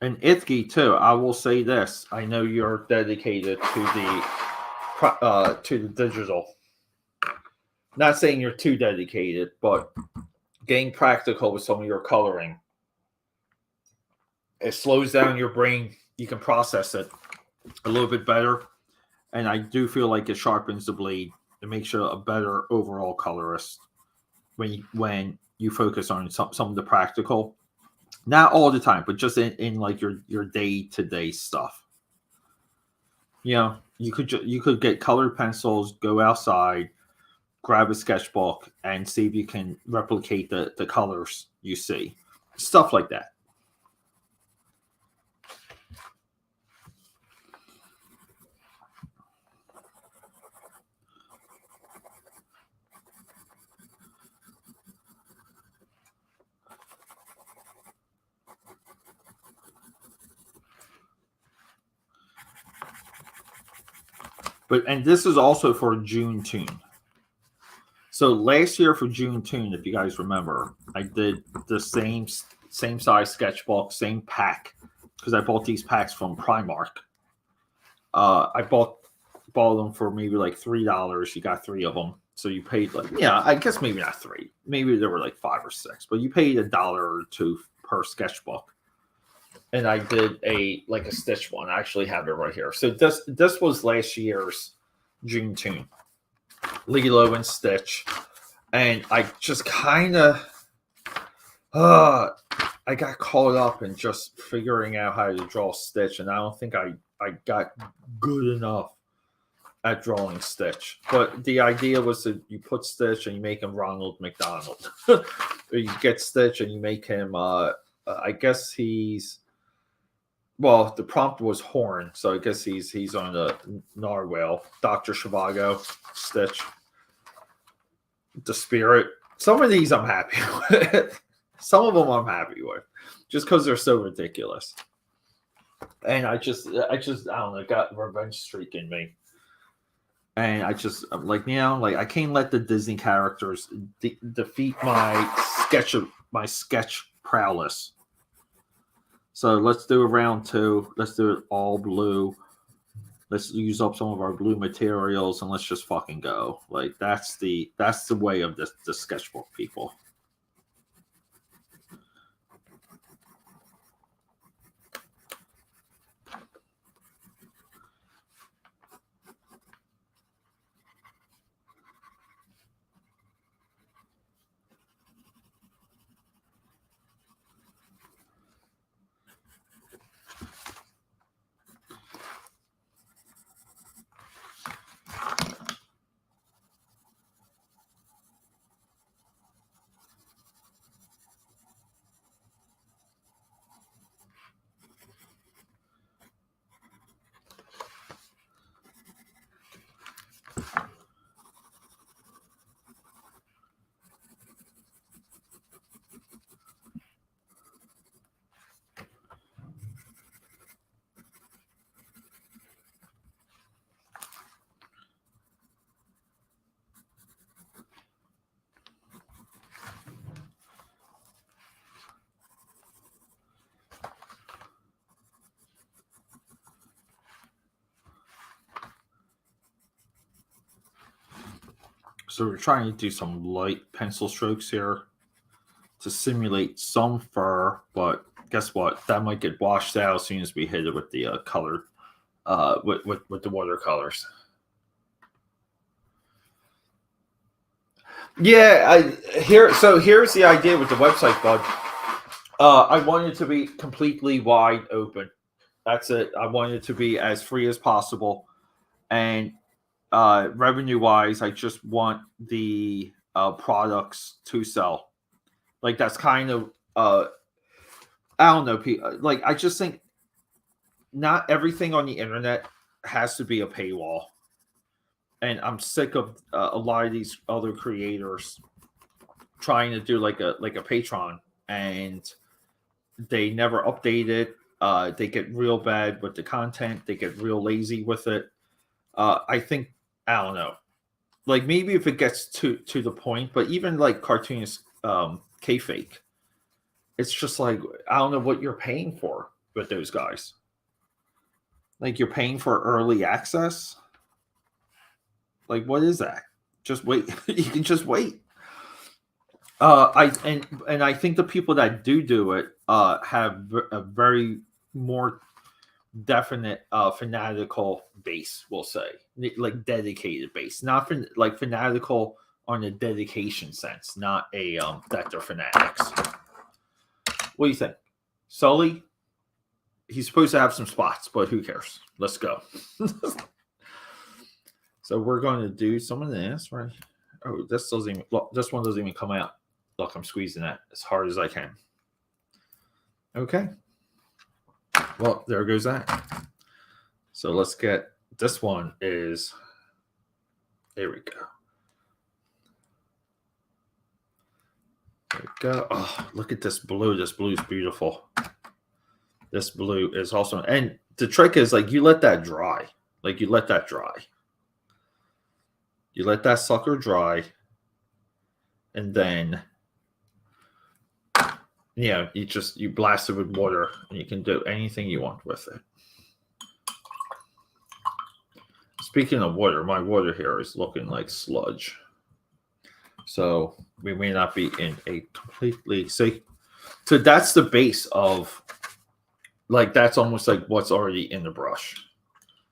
And Ithki too, I will say this. I know you're dedicated to to the digital. Not saying you're too dedicated, but getting practical with some of your coloring. It slows down your brain. You can process it a little bit better. And I do feel like it sharpens the blade. It makes you a better overall colorist when you focus on some of the practical. Not all the time, but just in like your day-to-day stuff. You know, you could get colored pencils, go outside, grab a sketchbook, and see if you can replicate the colors you see. Stuff like that. And this is also for June tune. So last year for June tune, if you guys remember, I did the same size sketchbook, same pack, because I bought these packs from Primark. I bought them for maybe like $3. You got 3 of them, so you paid like, yeah, I guess maybe not 3, maybe there were like 5 or 6, but you paid $1 or $2 per sketchbook. And I did a stitch one. I actually have it right here. So this was last year's June tune, Lilo and Stitch, and I just kind of I got caught up in just figuring out how to draw Stitch, and I don't think I got good enough at drawing Stitch. But the idea was that you put Stitch and you make him Ronald McDonald, or you get Stitch and you make him I guess he's, well, the prompt was Horn, so I guess he's on a narwhal. Dr. Zhivago, Stitch, the Spirit. Some of these I'm happy with. Some of them I'm happy with, just because they're so ridiculous. And I don't know, got revenge streak in me. And I'm like, I can't let the Disney characters defeat my sketch prowess. So let's do a round 2. Let's do it all blue. Let's use up some of our blue materials and let's just fucking go. Like that's the way of the sketchbook people. So we're trying to do some light pencil strokes here to simulate some fur, but guess what? That might get washed out as soon as we hit it with the color, with the watercolors. Yeah, here's the idea with the website, bud. I want it to be completely wide open. That's it. I want it to be as free as possible, and revenue wise, I just want the products to sell. Like that's kind of I don't know. Like I just think not everything on the internet has to be a paywall, and I'm sick of a lot of these other creators trying to do like a Patreon, and they never update it. They get real bad with the content. They get real lazy with it. I think I don't know. Like maybe if it gets to the point, but even like cartoonist K-Fake, it's just like I don't know what you're paying for with those guys. Like you're paying for early access. Like, what is that? Just wait. You can just wait. I think the people that do it have a very more definite fanatical base. We'll say like dedicated base, not like fanatical on a dedication sense, not a that they're fanatics. What do you think, Sully? He's supposed to have some spots, but who cares? Let's go. So we're going to do some of this, right? Oh, this doesn't even look. This one doesn't even come out. Look, I'm squeezing that as hard as I can. Okay. Well, there goes that. So let's get this one. Is there we go. There we go. Oh, look at this blue. This blue is beautiful. This blue is awesome. And the trick is like you let that dry. Like you let that dry. You let that sucker dry. And then you blast it with water and you can do anything you want with it. Speaking of water, my water here is looking like sludge. So we may not be in a completely safe. So that's the base of like that's almost like what's already in the brush.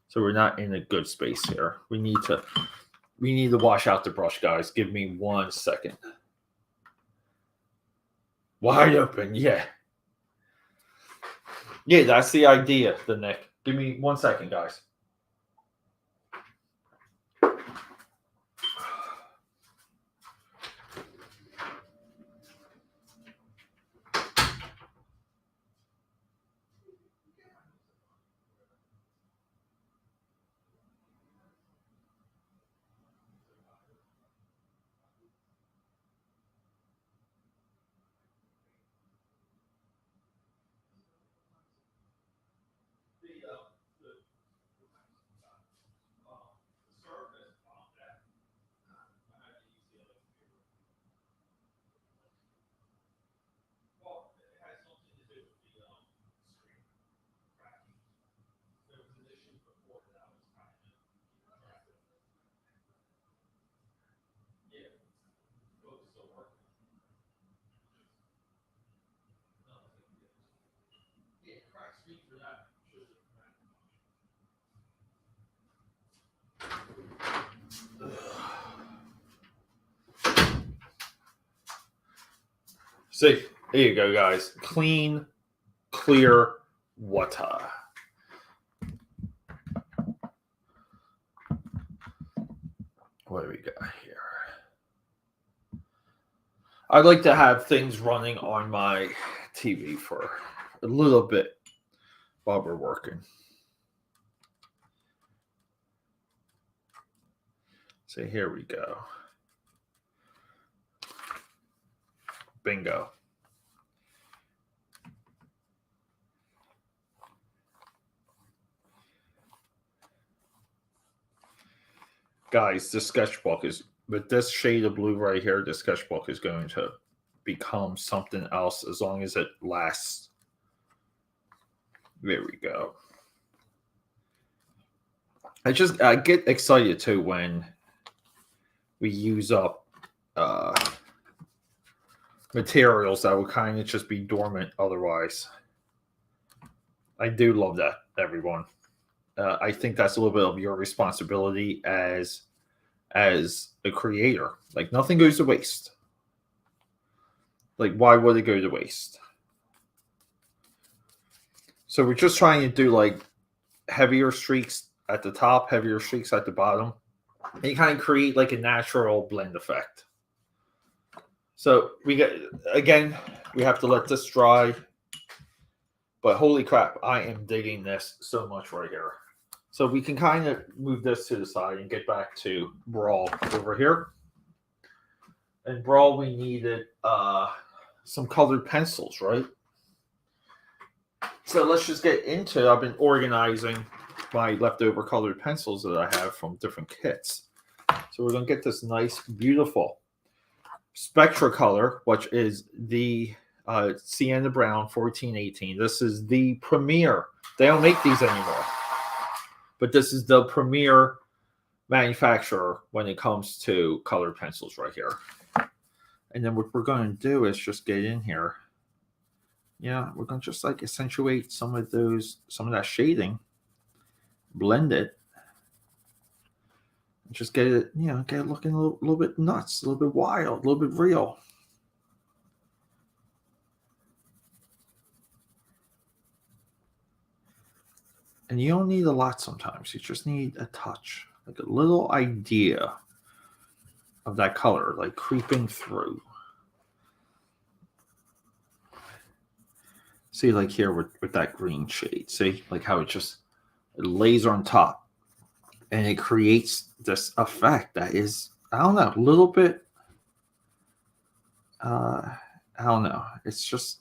So we're not in a good space here. We need to wash out the brush, guys. Give me 1 second. Wide open, yeah. Yeah, that's the idea, the Nick. Give me 1 second, guys. See, there you go, guys. Clean, clear water. What do we got here? I'd like to have things running on my TV for a little bit while we're working. So here we go. Bingo. Guys, this sketchbook is, with this shade of blue right here, this sketchbook is going to become something else as long as it lasts. There we go. I get excited too when we use up materials that would kind of just be dormant otherwise. I do love that, everyone. I think that's a little bit of your responsibility as a creator. Like nothing goes to waste. Like why would it go to waste? So we're just trying to do like heavier streaks at the top, heavier streaks at the bottom. And you kind of create like a natural blend effect. So we have to let this dry. But holy crap, I am digging this so much right here. So we can kind of move this to the side and get back to Brawl over here. And Brawl, we needed some colored pencils, right? So let's just get into it. I've been organizing my leftover colored pencils that I have from different kits. So we're going to get this nice, beautiful Spectra color, which is the Sienna Brown 1418. This is the premier. They don't make these anymore. But this is the premier manufacturer when it comes to colored pencils right here. And then what we're going to do is just get in here. Yeah, we're going to just like accentuate some of that shading, blend it, and just get it, get it looking a little bit nuts, a little bit wild, a little bit real. And you don't need a lot sometimes. You just need a touch, like a little idea of that color, like creeping through. See, like here with that green shade. See, like how it lays on top. And it creates this effect that is, I don't know, a little bit, I don't know. It's just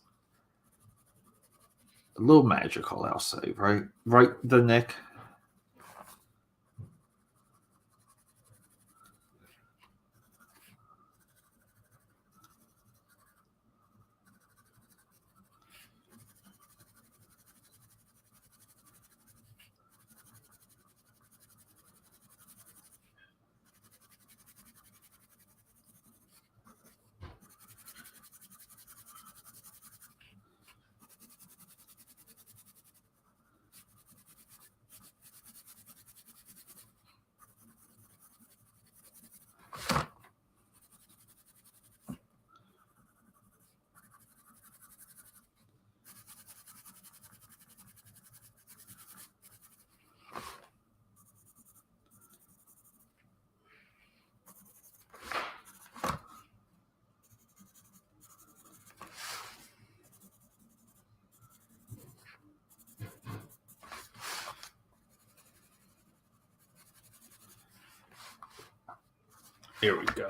a little magical, I'll say, right? Right, the Nick? Here we go.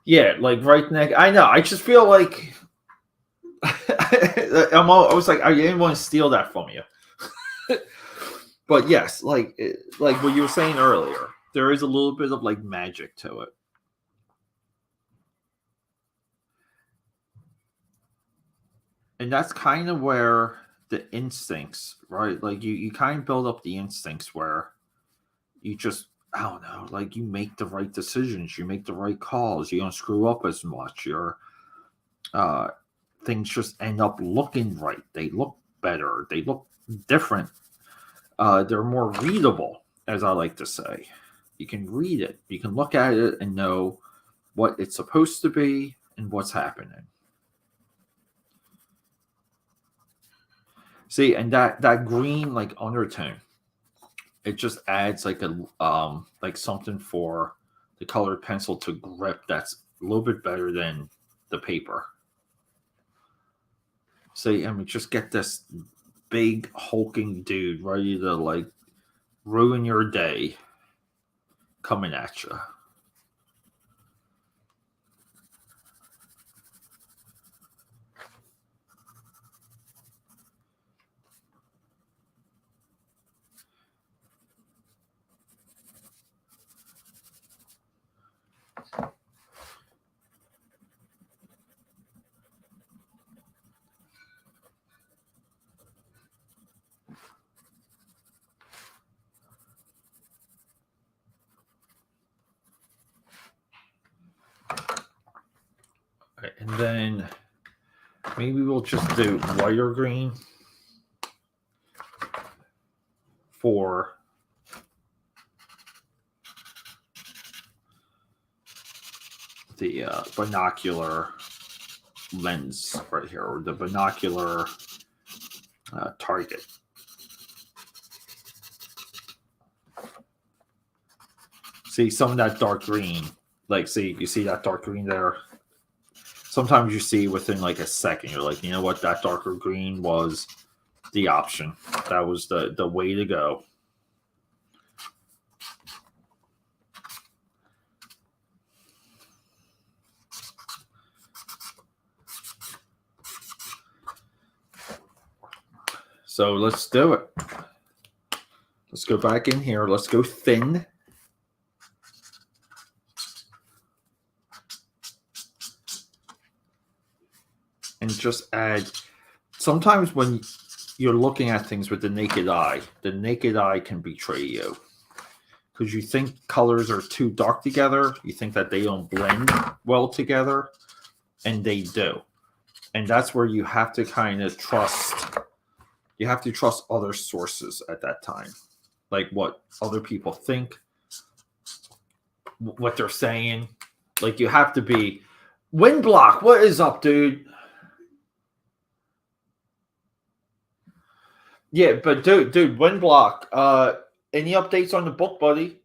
Yeah, like right neck. I know. I just feel like I was like, I didn't want to steal that from you. But yes, like what you were saying earlier, there is a little bit of like magic to it. And that's kind of where the instincts, right? Like you kind of build up the instincts where you just, I don't know, like you make the right decisions, you make the right calls, you don't screw up as much. Things just end up looking right. They look better. They look different. They're more readable, as I like to say. You can read it. You can look at it and know what it's supposed to be and what's happening. See, and that green like undertone, it just adds like like something for the colored pencil to grip that's a little bit better than the paper. See, I mean, just get this big hulking dude ready to like ruin your day coming at you. Okay, and then maybe we'll just do lighter green for the binocular lens right here, or the binocular target. See some of that dark green, like see, you see that dark green there? Sometimes you see within like a second, you're like, you know what, that darker green was the option. That was the way to go. So let's do it. Let's go back in here. Let's go thin. And just add, sometimes when you're looking at things with the naked eye can betray you. because you think colors are too dark together. You think that they don't blend well together, and they do. And that's where you have to kind of trust. You have to trust other sources at that time, like what other people think, what they're saying. Like you have to be. Windblock, what is up, dude? Yeah, but dude, Windblock. Any updates on the book, buddy?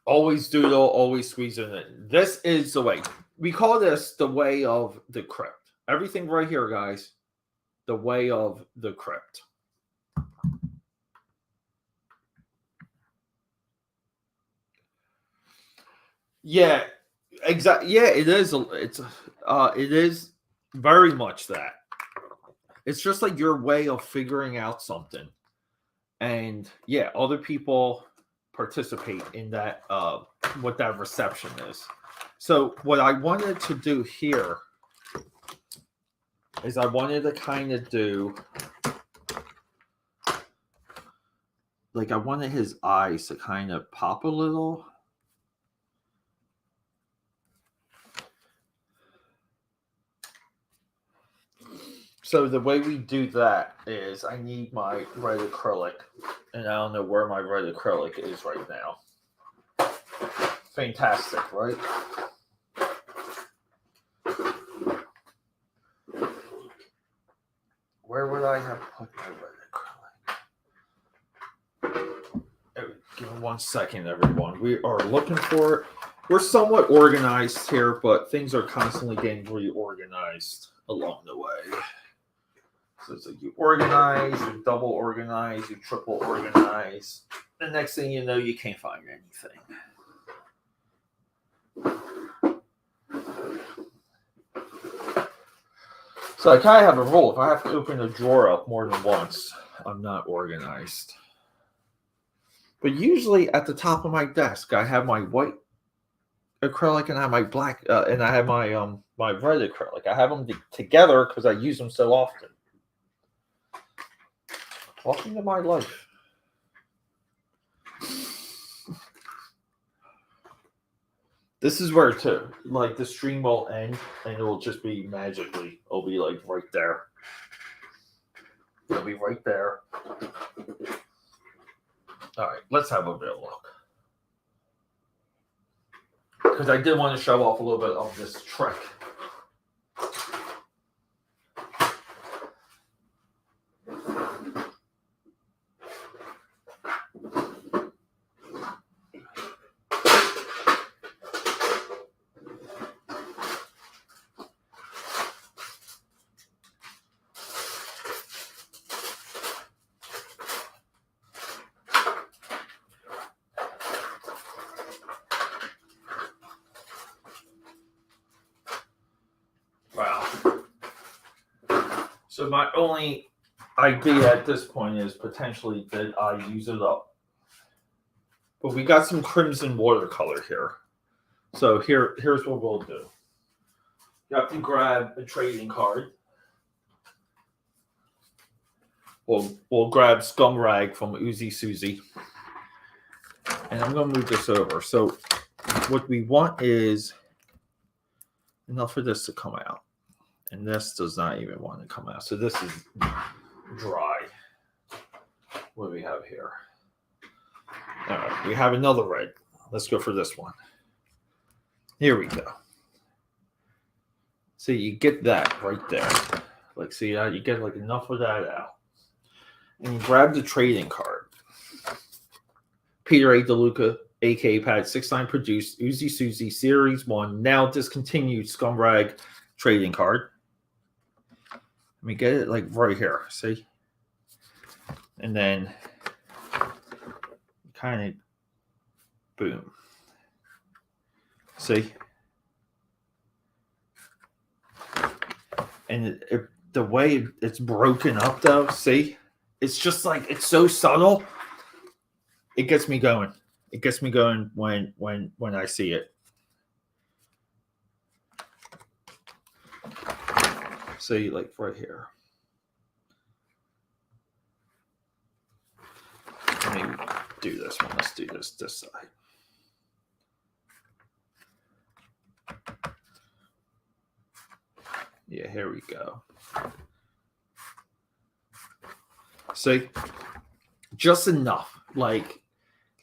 Always doodle, always squeeze it in. This is the way. We call this the way of the crypt. Everything right here, guys. The way of the crypt. Yeah, exactly. Yeah, it is. It is very much that. It's just like your way of figuring out something, and yeah, other people participate in that. What that reception is. So what I wanted to do here is I wanted to kind of do like I wanted his eyes to kind of pop a little. So the way we do that is I need my red acrylic, and I don't know where my red acrylic is right now. Fantastic, right? Where would I have put my red acrylic? Give me 1 second, everyone. We are looking for it. We're somewhat organized here, but things are constantly getting reorganized along the way. So it's like you organize, you double organize, you triple organize. The next thing you know, you can't find anything. So I kind of have a rule. If I have to open a drawer up more than once, I'm not organized. But usually at the top of my desk, I have my white acrylic and I have my black, and I have my my red acrylic. I have them together because I use them so often. Welcome to my life. This is where the stream will end, and it will just be magically. It'll be like right there. It'll be right there. All right, let's have a bit of look. Because I did want to show off a little bit of this trick. Wow. So my only idea at this point is potentially that I use it up. But we got some crimson watercolor here. So here's what we'll do. You have to grab a trading card. We'll grab Scum Rag from Uzi Susie. And I'm going to move this over. So what we want is enough for this to come out. And this does not even want to come out. So this is dry. What do we have here? All right, we have another red. Let's go for this one. Here we go. See, you get that right there. Like, see, you get like enough of that out. And you grab the trading card. Peter A. DeLuca, AKAPAD, 6-9 produced, Uzi Susie, Series 1, now discontinued Scumrag trading card. Let me get it like right here, see? And then kind of boom. See? And the way it's broken up though, see? It's just like, it's so subtle. It gets me going. It gets me going when I see it. See, like right here. do this one. Let's do this side. Yeah, here we go. See, just enough, like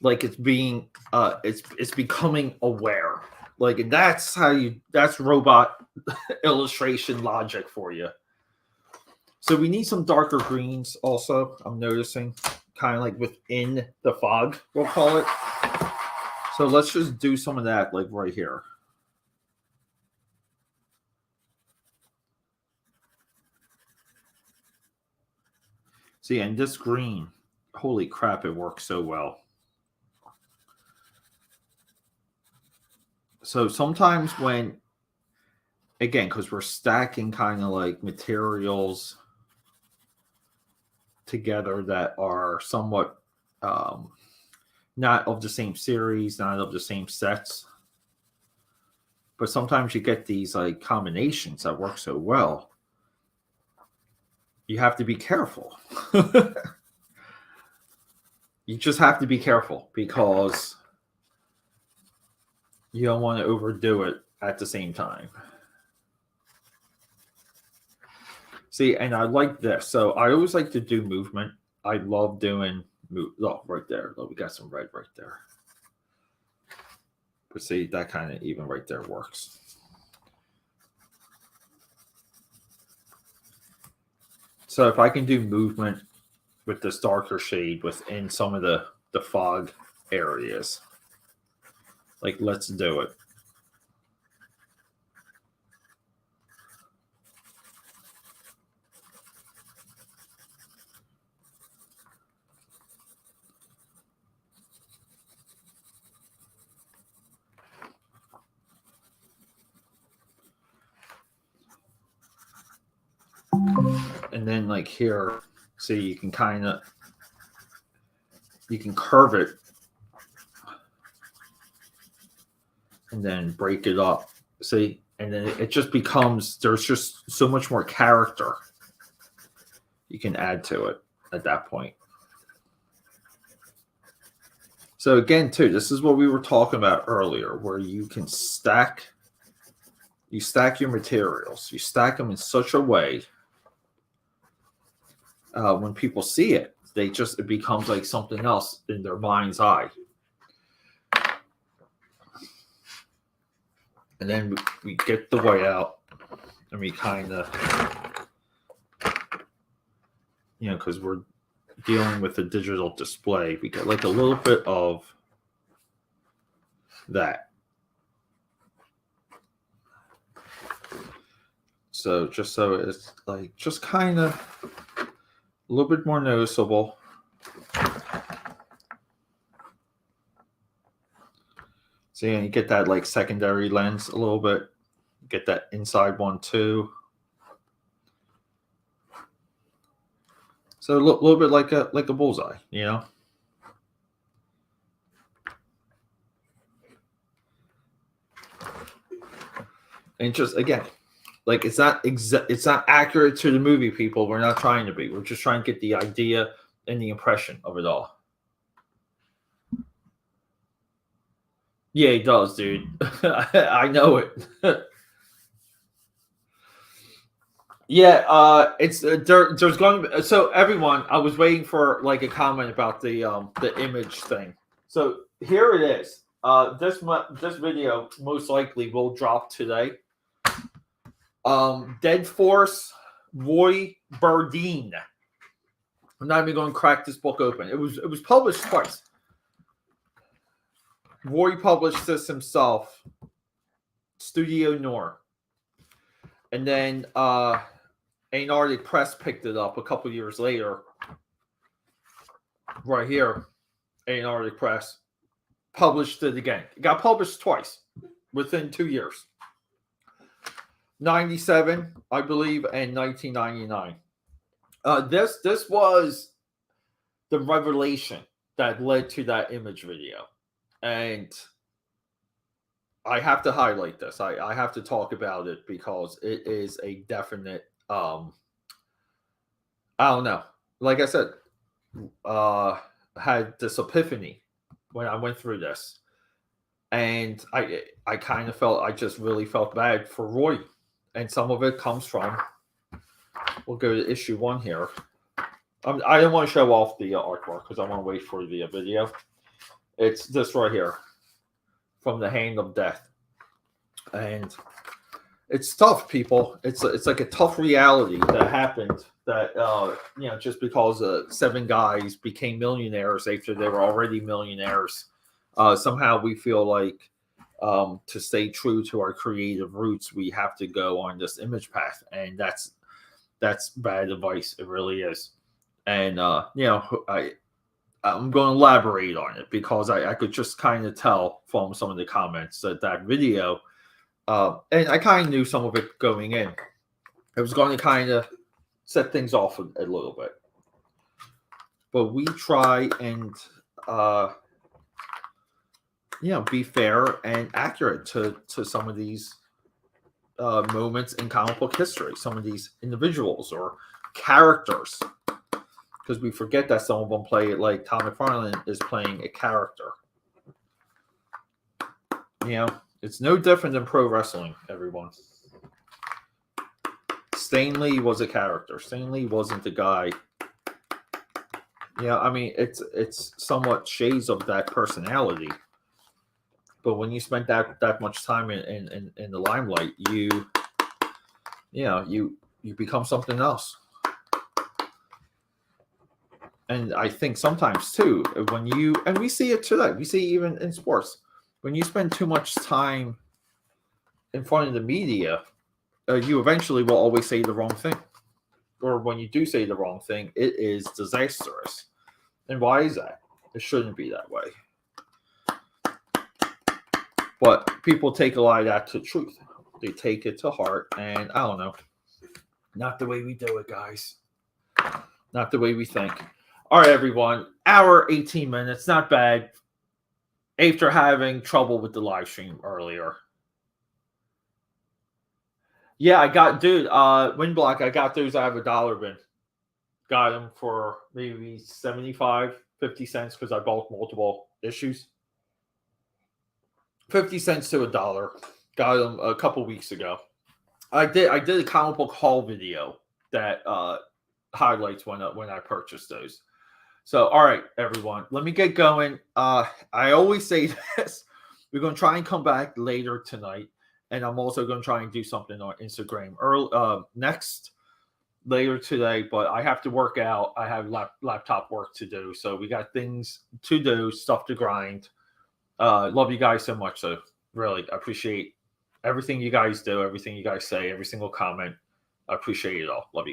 it's being, it's becoming aware. Like that's robot illustration logic for you. So we need some darker greens also. I'm noticing, kind of like within the fog, we'll call it. So let's just do some of that, like right here. See, and this green, holy crap, it works so well. So sometimes when, again, because we're stacking kind of like materials together that are somewhat not of the same series, not of the same sets, but sometimes you get these like combinations that work so well. You have to be careful. You just have to be careful because you don't want to overdo it at the same time. See, and I like this. So I always like to do movement. I love doing oh, right there. Oh, we got some red right there. But see, that kind of even right there works. So if I can do movement with this darker shade within some of the fog areas, like let's do it. And then like here, see, you can curve it and then break it up. See, and then it just becomes, there's just so much more character you can add to it at that point. So again, too, this is what we were talking about earlier, where you can stack your materials. You stack them in such a way when people see it, it becomes like something else in their mind's eye. And then we get the way out and we kind of, because we're dealing with a digital display, we get like a little bit of that. So just so it's like just kind of a little bit more noticeable. So you get that like secondary lens a little bit. Get that inside one too. So a little bit like a bullseye, And just again, like it's not accurate to the movie, people. We're not trying to be. We're just trying to get the idea and the impression of it all. Yeah, he does, dude. I know it. Yeah, it's there's going to be, so everyone, I was waiting for like a comment about the image thing. So here it is. This video most likely will drop today. Dead Force, Roy Burdine. I'm not even going to crack this book open. It was published twice. Roy published this himself, Studio Noir, and then Antarctic Press picked it up a couple years later. Right here, Antarctic Press published it again. It got published twice within 2 years. 97, I believe, and 1999. This was the revelation that led to that image video. And I have to highlight this. I have to talk about it because it is a definite, I don't know. Like I said, had this epiphany when I went through this, and I kind of felt, I just really felt bad for Roy, and some of it comes from. We'll go to issue 1 here. I don't want to show off the artwork because I want to wait for the video. It's this right here, From the Hand of Death, and it's tough, people. It's like a tough reality that happened. That just because 7 guys became millionaires after they were already millionaires, somehow we feel like to stay true to our creative roots, we have to go on this image path, and that's bad advice. It really is. And I'm going to elaborate on it because I could just kind of tell from some of the comments that video, and I kind of knew some of it going in. It was going to kind of set things off a little bit. But we try and be fair and accurate to some of these moments in comic book history, some of these individuals or characters, because we forget that some of them play it like Tom McFarlane is playing a character. It's no different than pro wrestling, everyone. Stan Lee was a character. Stan Lee wasn't the guy. It's somewhat shades of that personality. But when you spent that much time in the limelight, you become something else. And I think sometimes too, and we see it today, we see even in sports, when you spend too much time in front of the media, you eventually will always say the wrong thing. Or when you do say the wrong thing, it is disastrous. And why is that? It shouldn't be that way. But people take a lot of that to truth. They take it to heart, and I don't know. Not the way we do it, guys. Not the way we think. All right, everyone. Hour, 18 minutes. Not bad. After having trouble with the live stream earlier. Yeah, I got, dude, Windblock, I got those out of a dollar bin. Got them for maybe 75, 50 cents because I bought multiple issues. 50 cents to $1. Got them a couple weeks ago. I did a comic book haul video that highlights when I purchased those. So, all right, everyone, let me get going. I always say this. We're going to try and come back later tonight. And I'm also going to try and do something on Instagram later today. But I have to work out. I have laptop work to do. So we got things to do, stuff to grind. Love you guys so much. So really, I appreciate everything you guys do, everything you guys say, every single comment. I appreciate it all. Love you guys.